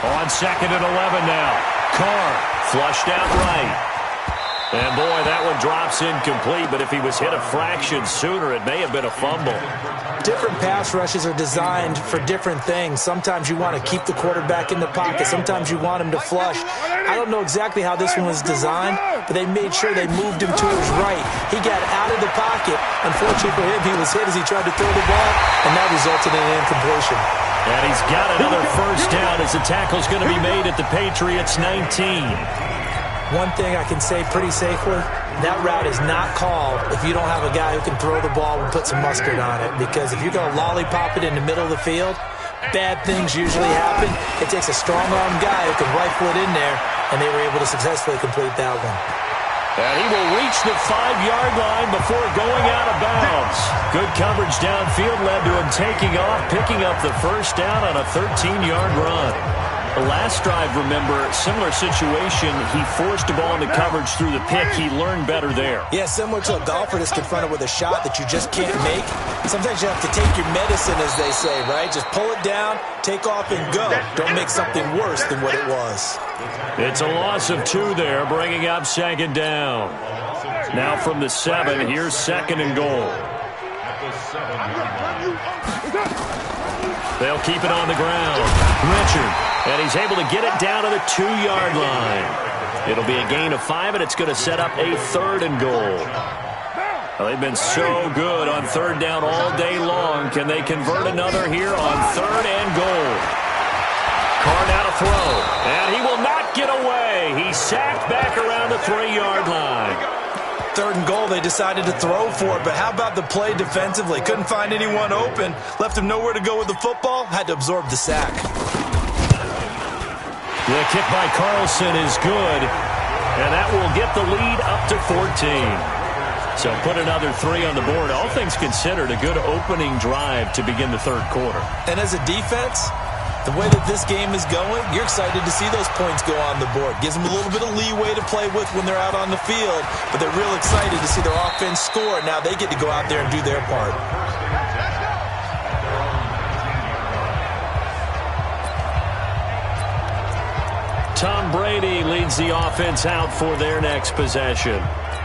On 2nd and 11 now. Carr flushed out right. And boy, that one drops incomplete, but if he was hit a fraction sooner, it may have been a fumble. Different pass rushes are designed for different things. Sometimes you want to keep the quarterback in the pocket. Sometimes you want him to flush. I don't know exactly how this one was designed, but they made sure they moved him to his right. He got out of the pocket. Unfortunately for him, he was hit as he tried to throw the ball, and that resulted in an incompletion. And he's got another first down as the tackle's going to be made at the Patriots' 19. One thing I can say pretty safely, that route is not called if you don't have a guy who can throw the ball and put some mustard on it. Because if you're going to lollipop it in the middle of the field, bad things usually happen. It takes a strong-arm guy who can rifle it in there, and they were able to successfully complete that one. And he will reach the 5-yard line before going out of bounds. Good coverage downfield led to him taking off, picking up the first down on a 13-yard run. The last drive, remember, similar situation. He forced the ball into coverage through the pick. He learned better there. Yeah, similar to a golfer that's confronted with a shot that you just can't make. Sometimes you have to take your medicine, as they say, right? Just pull it down, take off, and go. Don't make something worse than what it was. It's a loss of 2 there, bringing up 2nd down. Now from the 7, here's 2nd and goal. They'll keep it on the ground. Richard, and he's able to get it down to the 2-yard line. It'll be a gain of 5, and it's going to set up a 3rd and goal. Well, they've been so good on 3rd down all day long. Can they convert another here on 3rd and goal? Carr now to throw, and he will not get away. He's sacked back around the 3-yard line. 3rd and goal, they decided to throw for it, but how about the play defensively? Couldn't find anyone open, left him nowhere to go with the football, had to absorb the sack. The kick by Carlson is good, and that will get the lead up to 14. So put another 3 on the board. All things considered, a good opening drive to begin the 3rd quarter. And as a defense, The way that this game is going, you're excited to see those points go on the board. Gives them a little bit of leeway to play with when they're out on the field, but they're real excited to see their offense score. Now they get to go out there and do their part. Tom Brady leads the offense out for their next possession.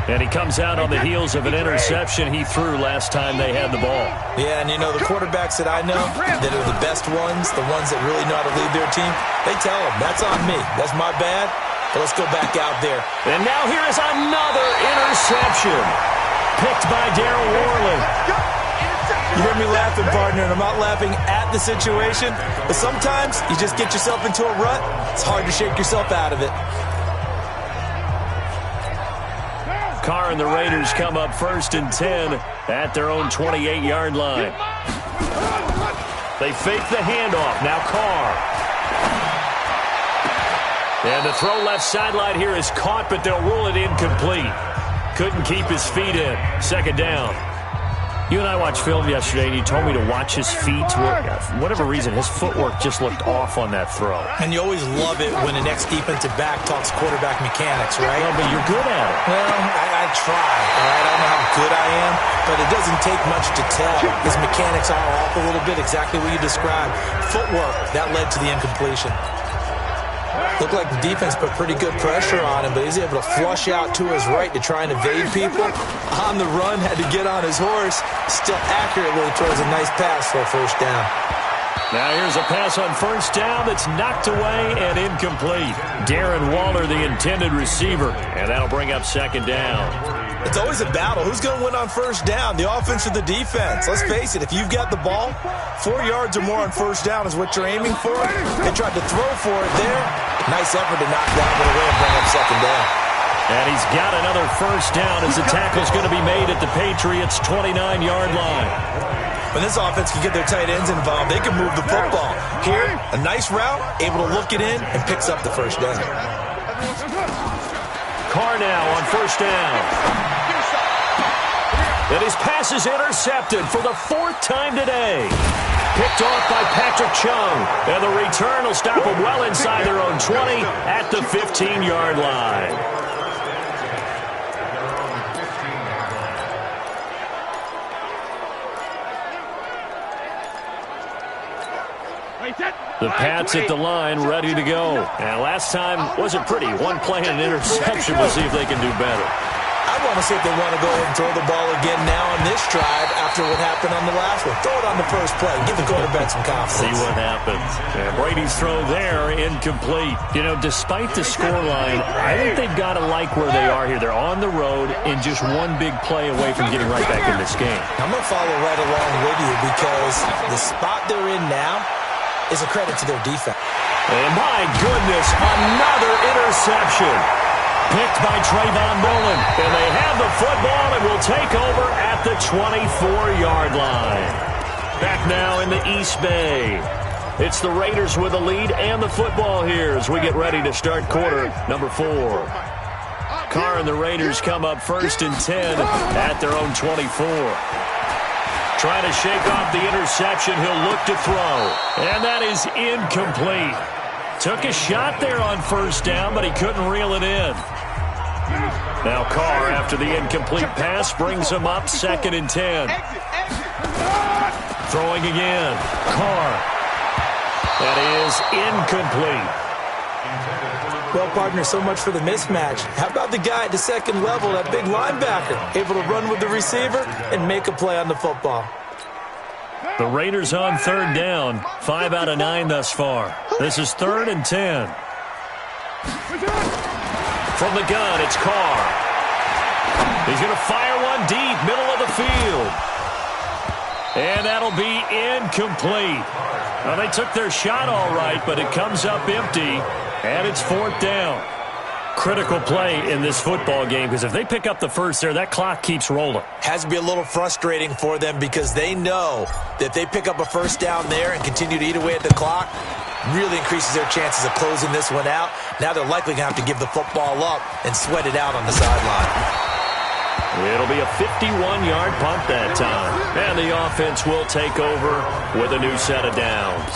And he comes out on the heels of an interception he threw last time they had the ball. Yeah, and you know, the quarterbacks that I know that are the best ones, the ones that really know how to lead their team, they tell them, that's on me. That's my bad, but let's go back out there. And now here is another interception. Picked by Darryl Worley. You hear me laughing, partner, and I'm not laughing at the situation, but sometimes you just get yourself into a rut. It's hard to shake yourself out of it. Carr and the Raiders come up 1st and 10 at their own 28-yard line. They fake the handoff. Now Carr. And the throw left sideline here is caught, but they'll rule it incomplete. Couldn't keep his feet in. 2nd down. You and I watched film yesterday, and you told me to watch his feet. For whatever reason, his footwork just looked off on that throw. And you always love it when an ex-defensive back talks quarterback mechanics, right? Well, but you're good at it. Well, I try, all right? I don't know how good I am, but it doesn't take much to tell. His mechanics are off a little bit, exactly what you described. Footwork, that led to the incompletion. Looked like the defense put pretty good pressure on him, but he's able to flush out to his right to try and evade people. On the run, had to get on his horse. Still accurately throws a nice pass for a 1st down. Now here's a pass on 1st down that's knocked away and incomplete. Darren Waller, the intended receiver, and that'll bring up 2nd down. It's always a battle. Who's going to win on 1st down, the offense or the defense? Let's face it, if you've got the ball, 4 yards or more on 1st down is what you're aiming for. They tried to throw for it there. Nice effort to knock that one away and bring up 2nd down. And he's got another 1st down as the tackle's going to be made at the Patriots' 29-yard line. When this offense can get their tight ends involved, they can move the football. Here, a nice route, able to look it in, and picks up the 1st down. Carr now on 1st down. And his pass is intercepted for the 4th time today. Picked off by Patrick Chung. And the return will stop them well inside their own 20 at the 15-yard line. The Pats at the line, ready to go. And last time wasn't pretty. One play and an interception. We'll see if they can do better. I want to see if they want to go ahead and throw the ball again now on this drive after what happened on the last one. Throw it on the first play. Give the quarterback some confidence. See what happens. And Brady's throw there, incomplete. You know, despite the scoreline, I think they've got to like where they are here. They're on the road and just one big play away from getting right back in this game. I'm going to follow right along with you because the spot they're in now is a credit to their defense. And my goodness, another interception. Picked by Trayvon Mullen. And they have the football and will take over at the 24-yard line. Back now in the East Bay. It's the Raiders with the lead and the football here as we get ready to start quarter number 4. Carr and the Raiders come up 1st and 10 at their own 24. Trying to shake off the interception. He'll look to throw. And that is incomplete. Took a shot there on 1st down, but he couldn't reel it in. Now Carr, after the incomplete pass, brings him up 2nd and 10. Throwing again. Carr. That is incomplete. Well, partner, so much for the mismatch. How about the guy at the 2nd level, that big linebacker, able to run with the receiver and make a play on the football? The Raiders on 3rd down, 5 out of 9 thus far. This is 3rd and 10. From the gun, it's Carr. He's going to fire one deep, middle of the field. And that'll be incomplete. Well, they took their shot all right, but it comes up empty. And it's 4th down. Critical play in this football game because if they pick up the first there, that clock keeps rolling. Has to be a little frustrating for them because they know that if they pick up a 1st down there and continue to eat away at the clock, really increases their chances of closing this one out. Now they're likely going to have to give the football up and sweat it out on the sideline. It'll be a 51-yard punt that time. And the offense will take over with a new set of downs.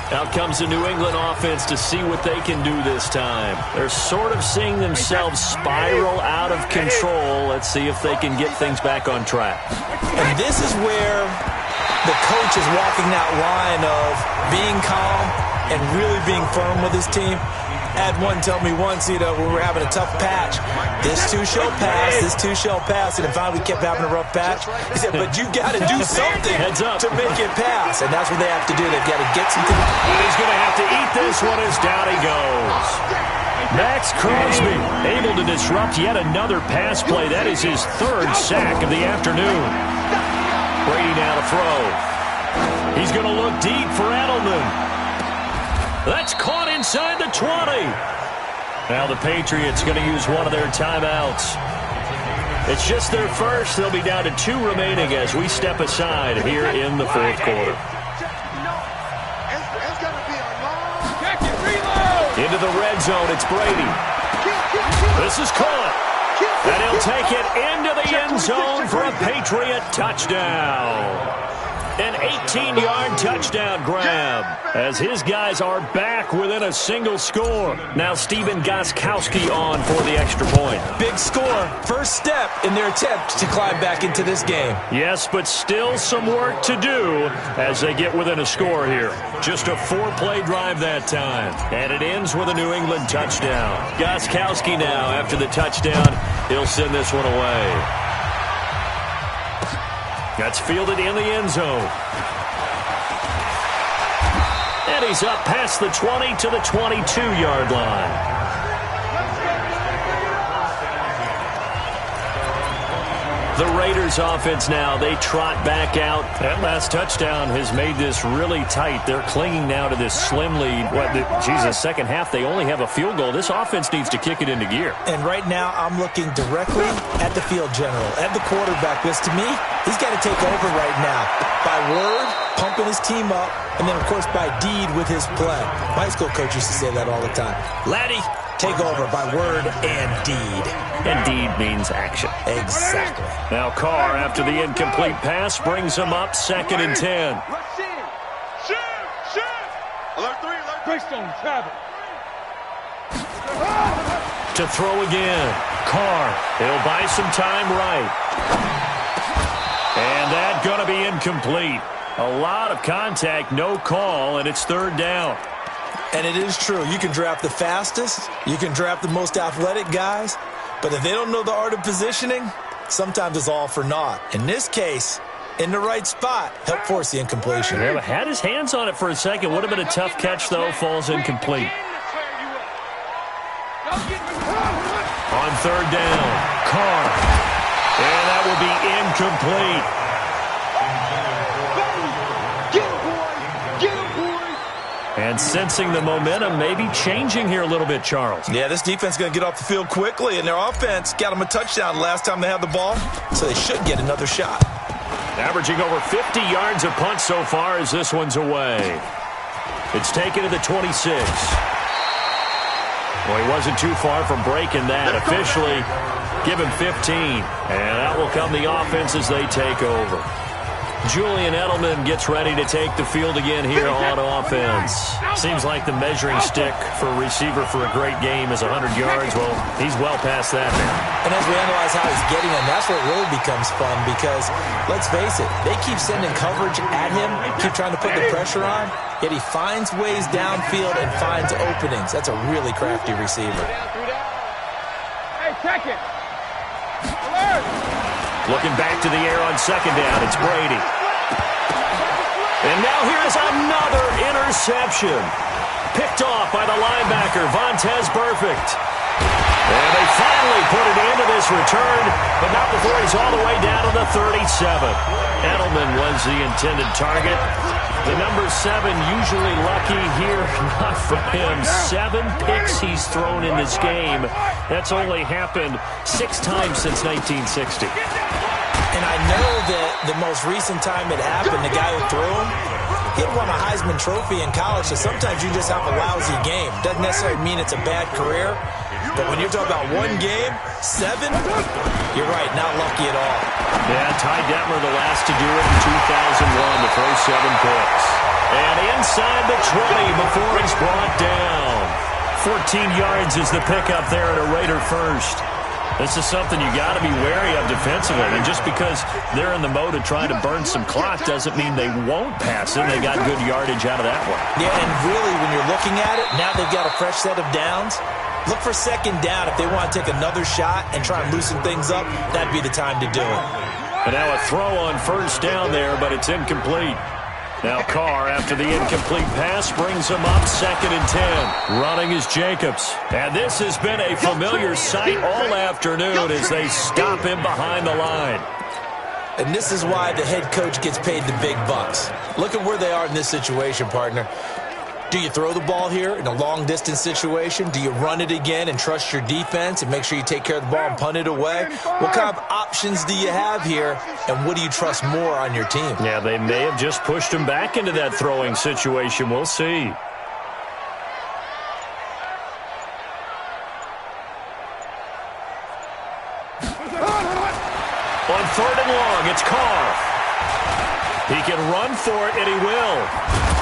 Out comes the New England offense to see what they can do this time. They're sort of seeing themselves spiral out of control. Let's see if they can get things back on track. And this is where the coach is walking that line of being calm and really being firm with his team. I had one tell me once, when we were having a tough patch, this too shall pass, this too shall pass, and then finally we kept having a rough patch. He said, but you got to do something to make it pass, and that's what they have to do. They've got to get something. And he's going to have to eat this one as down he goes. Max Crosby able to disrupt yet another pass play. That is his third sack of the afternoon. Brady now to throw. He's going to look deep for Edelman. That's caught inside the 20. Now the Patriots going to use one of their timeouts. It's just their first. They'll be down to 2 remaining as we step aside here in the fourth quarter. Into the red zone, it's Brady. This is caught. And he'll take it into the end zone for a Patriot touchdown. An 18-yard touchdown grab as his guys are back within a single score. Now Stephen Gostkowski on for the extra point. Big score. First step in their attempt to climb back into this game. Yes, but still some work to do as they get within a score here. Just a 4-play drive that time. And it ends with a New England touchdown. Gostkowski now, after the touchdown, he'll send this one away. That's fielded in the end zone. And he's up past the 20 to the 22-yard line. The Raiders offense now, they trot back out. That last touchdown has made this really tight. They're clinging now to this slim lead. Second half, they only have a field goal. This offense needs to kick it into gear. And right now, I'm looking directly at the field general, at the quarterback, because to me, he's got to take over right now. By word, pumping his team up, and then, of course, by deed with his play. My high school coach used to say that all the time. Laddie, take over by word and deed. And deed means action. Exactly. Now Carr, after the incomplete pass, brings him up 2nd and 10. To throw again. Carr, he'll buy some time right. And that's going to be incomplete. A lot of contact, no call, and it's 3rd down. And it is true. You can draft the fastest. You can draft the most athletic guys. But if they don't know the art of positioning, sometimes it's all for naught. In this case, in the right spot, help force the incompletion. Yeah, had his hands on it for a second. Would have been a tough catch, though. Falls incomplete. On 3rd down, Carr. And that will be incomplete. And sensing the momentum, maybe changing here a little bit, Charles. Yeah, this defense is going to get off the field quickly, and their offense got them a touchdown last time they had the ball, so they should get another shot. Averaging over 50 yards a punt so far as this one's away. It's taken to the 26. Well, he wasn't too far from breaking that. Officially, give him 15. And that will come the offense as they take over. Julian Edelman gets ready to take the field again here on offense. Seems like the measuring stick for a receiver for a great game is 100 yards. Well, he's well past that now. And as we analyze how he's getting them, that's where it really becomes fun because, let's face it, they keep sending coverage at him, keep trying to put the pressure on, yet he finds ways downfield and finds openings. That's a really crafty receiver. Hey, check it. Looking back to the air on 2nd down, it's Brady. And now here is another interception. Picked off by the linebacker, Vontaze Burfict. And they finally put it into this return, but not before he's all the way down to the 37. Edelman was the intended target. The number 7 usually lucky here, not for him. 7 picks he's thrown in this game. That's only happened 6 times since 1960. And I know that the most recent time it happened, the guy who threw him, he had won a Heisman Trophy in college, so sometimes you just have a lousy game. Doesn't necessarily mean it's a bad career, but when you're talking about one game, 7, you're right, not lucky at all. Yeah, Ty Detmer the last to do it in 2001 to throw 7 picks. And inside the 20 before he's brought down. 14 yards is the pickup there at a Raider first. This is something you got to be wary of defensively. And just because they're in the mode of trying to burn some clock doesn't mean they won't pass it. They got good yardage out of that one. Yeah, and really, when you're looking at it, now they've got a fresh set of downs. Look for second down. If they want to take another shot and try and loosen things up, that'd be the time to do it. And now a throw on first down there, but it's incomplete. Now Carr, after the incomplete pass, brings him up 2nd and 10. Running is Jacobs. And this has been a familiar sight all afternoon as they stop him behind the line. And this is why the head coach gets paid the big bucks. Look at where they are in this situation, partner. Do you throw the ball here in a long-distance situation? Do you run it again and trust your defense and make sure you take care of the ball and punt it away? What kind of options do you have here, and what do you trust more on your team? Yeah, they may have just pushed him back into that throwing situation. We'll see. On 3rd and long, it's Carr. He can run for it, and he will.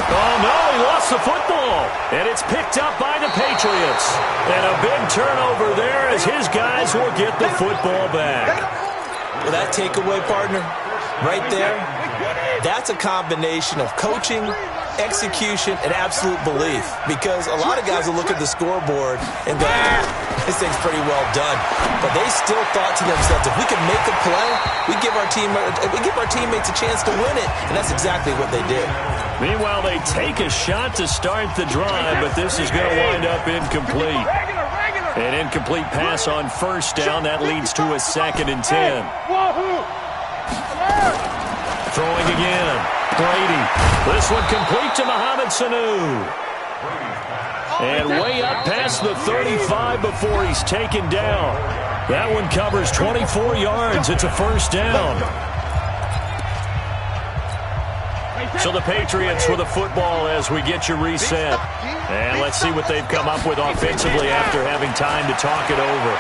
Oh, no, he lost the football. And it's picked up by the Patriots. And a big turnover there as his guys will get the football back. Well, that takeaway, partner, right there, that's a combination of coaching, execution, and absolute belief. Because a lot of guys will look at the scoreboard and go, this thing's pretty well done. But they still thought to themselves, if we can make a play, we give our teammates a chance to win it. And that's exactly what they did. Meanwhile, they take a shot to start the drive, but this is going to wind up incomplete. An incomplete pass on first down. That leads to a 2nd and 10. Throwing again. Brady. This one complete to Mohamed Sanu. And way up past the 35 before he's taken down. That one covers 24 yards. It's a first down. So the Patriots with the football as we get you reset. And let's see what they've come up with offensively after having time to talk it over.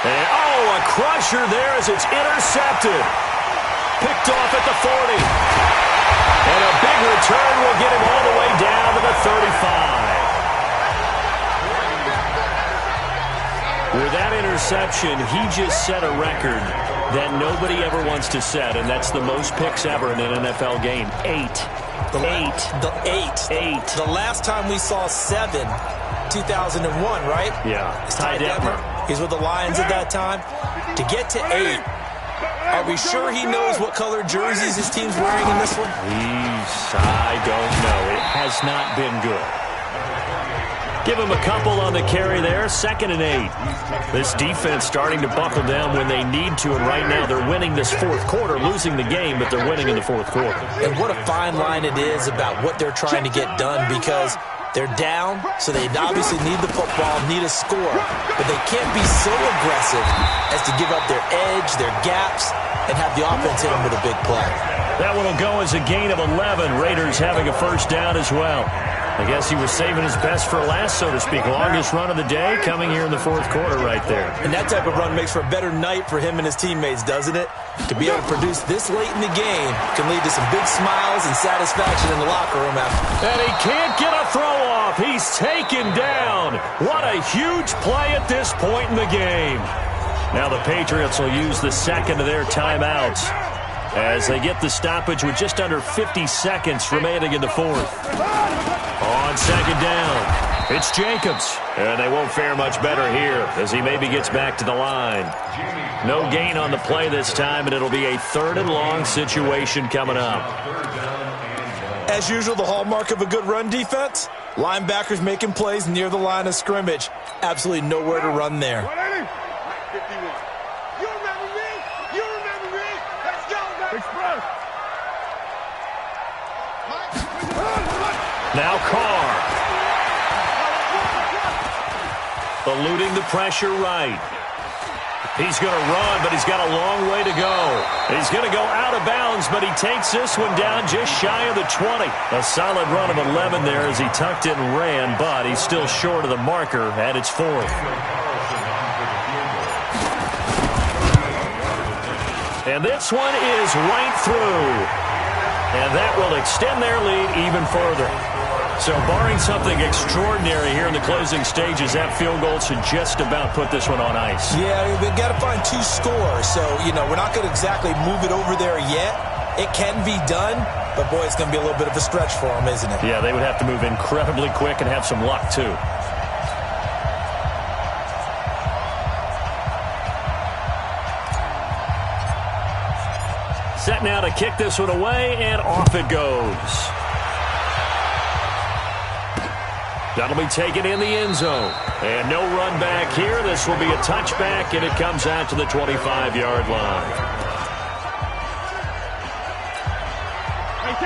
And, a crusher there as it's intercepted. Picked off at the 40. And a big return will get him all the way down to the 35. With that interception, he just set a record that nobody ever wants to set, and that's the most picks ever in an NFL game. 8. The last time we saw 7, 2001, right? Yeah. Ty Detmer. He's with the Lions at that time. To get to 8, are we sure he knows what color jerseys his team's wearing in this one? I don't know. It has not been good. Give him a couple on the carry there. 2nd and 8. This defense starting to buckle down when they need to, and right now they're winning this fourth quarter, losing the game, but they're winning in the fourth quarter. And what a fine line it is about what they're trying to get done, because they're down, so they obviously need the football, need a score, but they can't be so aggressive as to give up their edge, their gaps, and have the offense hit them with a big play. That one will go as a gain of 11. Raiders having a first down as well. I guess he was saving his best for last, so to speak. Longest run of the day coming here in the fourth quarter right there. And that type of run makes for a better night for him and his teammates, doesn't it? To be able to produce this late in the game can lead to some big smiles and satisfaction in the locker room after. And he can't get a throw off. He's taken down. What a huge play at this point in the game. Now the Patriots will use the second of their timeouts as they get the stoppage with just under 50 seconds remaining in the fourth. On second down, it's Jacobs. And they won't fare much better here as he maybe gets back to the line. No gain on the play this time, and it'll be a 3rd and long situation coming up. As usual, the hallmark of a good run defense, linebackers making plays near the line of scrimmage. Absolutely nowhere to run there. Now Carr. Eluding the pressure right. He's going to run, but he's got a long way to go. He's going to go out of bounds, but he takes this one down just shy of the 20. A solid run of 11 there as he tucked it and ran, but he's still short of the marker at its 4th. And this one is right through. And that will extend their lead even further. So barring something extraordinary here in the closing stages, that field goal should just about put this one on ice. Yeah, we've got to find 2 scores. So, we're not going to exactly move it over there yet. It can be done, but, boy, it's going to be a little bit of a stretch for them, isn't it? Yeah, they would have to move incredibly quick and have some luck, too. Set now to kick this one away, and off it goes. That'll be taken in the end zone. And no run back here. This will be a touchback, and it comes out to the 25-yard line.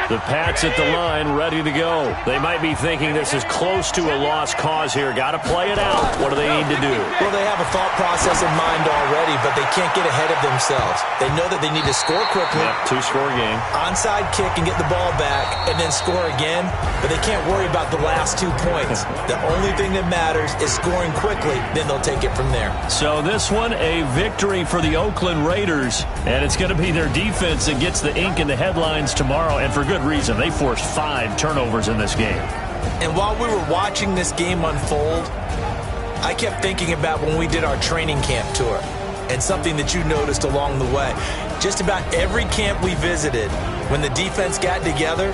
The Pats at the line, ready to go. They might be thinking this is close to a lost cause here. Got to play it out. What do they need to do? Well, they have a thought process in mind already, but they can't get ahead of themselves. They know that they need to score quickly. Yep, 2-score game. Onside kick and get the ball back and then score again, but they can't worry about the last 2 points. The only thing that matters is scoring quickly, then they'll take it from there. So this one, a victory for the Oakland Raiders, and it's going to be their defense that gets the ink in the headlines tomorrow, and for good reason. They forced 5 turnovers in this game. And while we were watching this game unfold, I kept thinking about when we did our training camp tour and something that you noticed along the way. Just about every camp we visited, when the defense got together,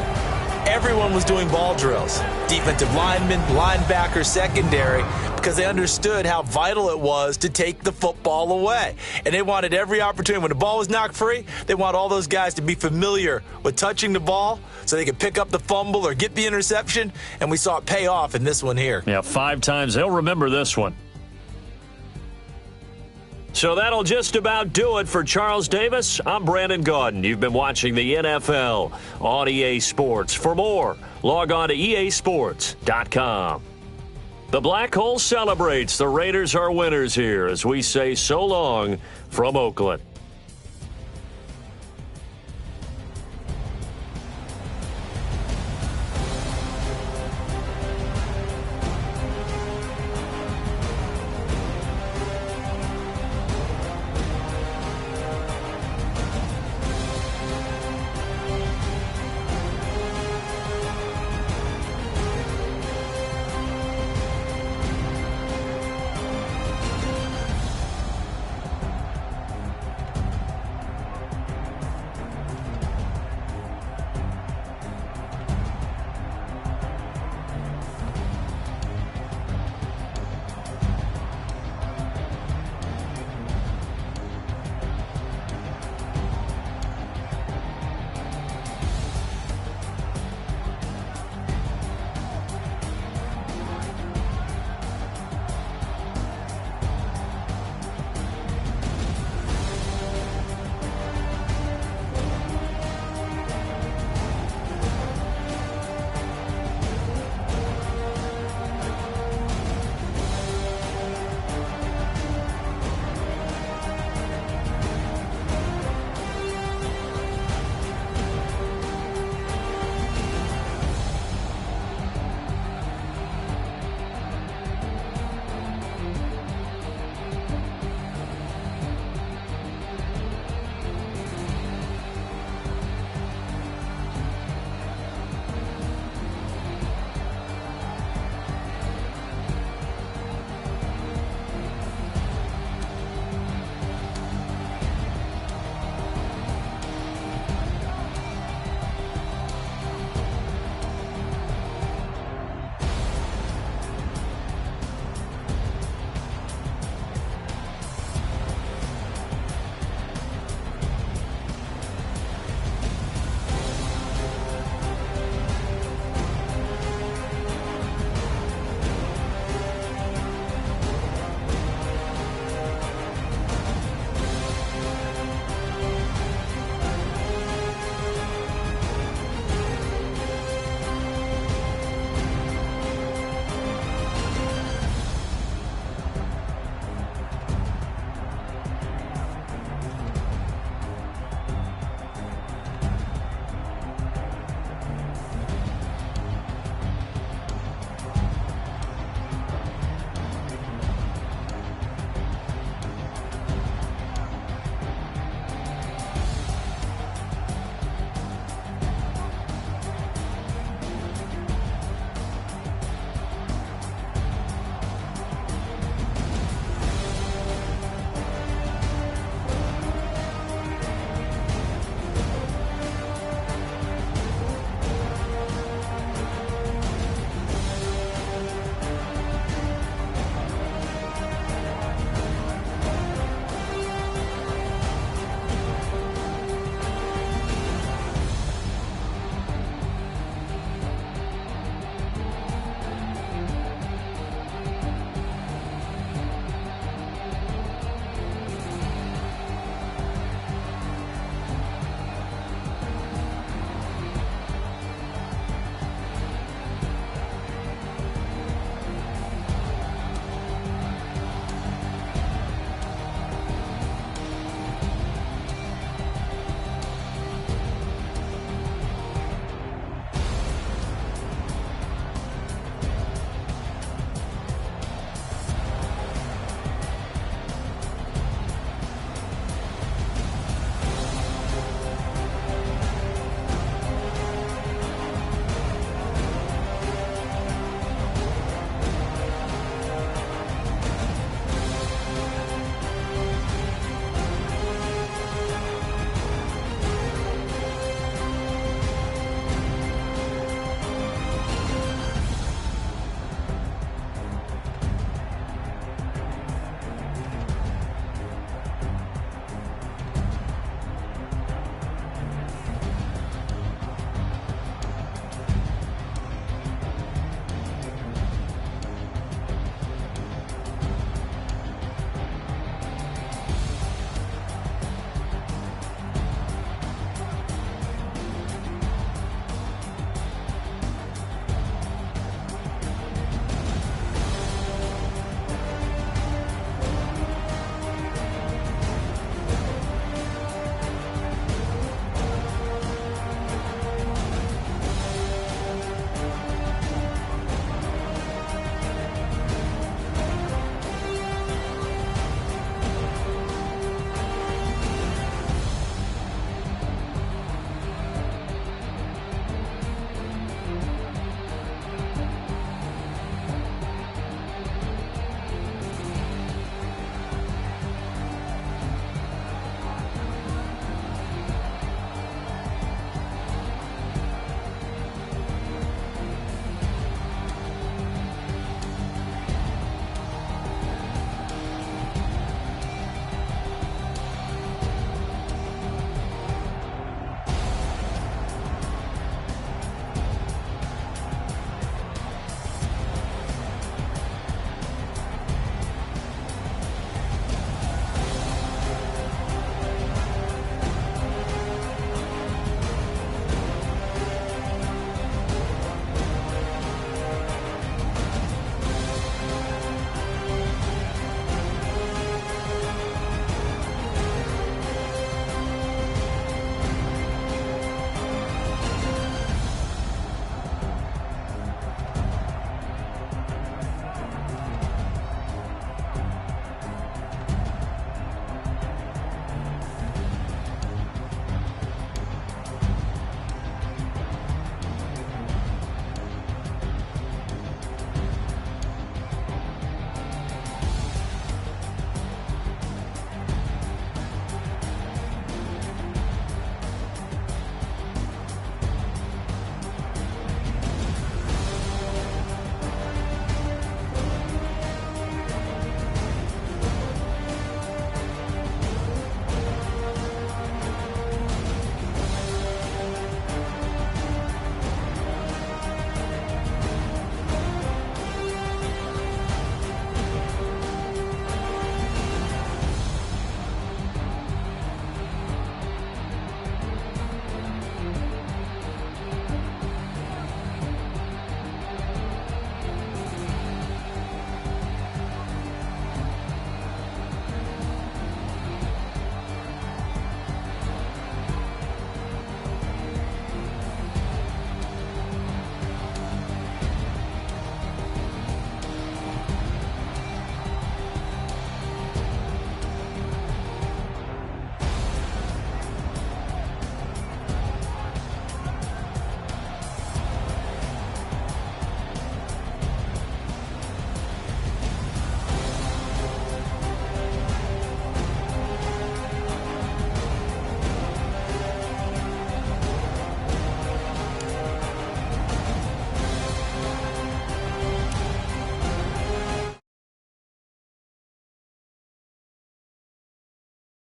everyone was doing ball drills. Defensive linemen, linebackers, secondary, because they understood how vital it was to take the football away. And they wanted every opportunity. When the ball was knocked free, they want all those guys to be familiar with touching the ball so they could pick up the fumble or get the interception. And we saw it pay off in this one here. Yeah, 5 times. They'll remember this one. So that'll just about do it for Charles Davis. I'm Brandon Gaudin. You've been watching the NFL on EA Sports. For more, log on to EASports.com. The Black Hole celebrates. The Raiders are winners here as we say so long from Oakland.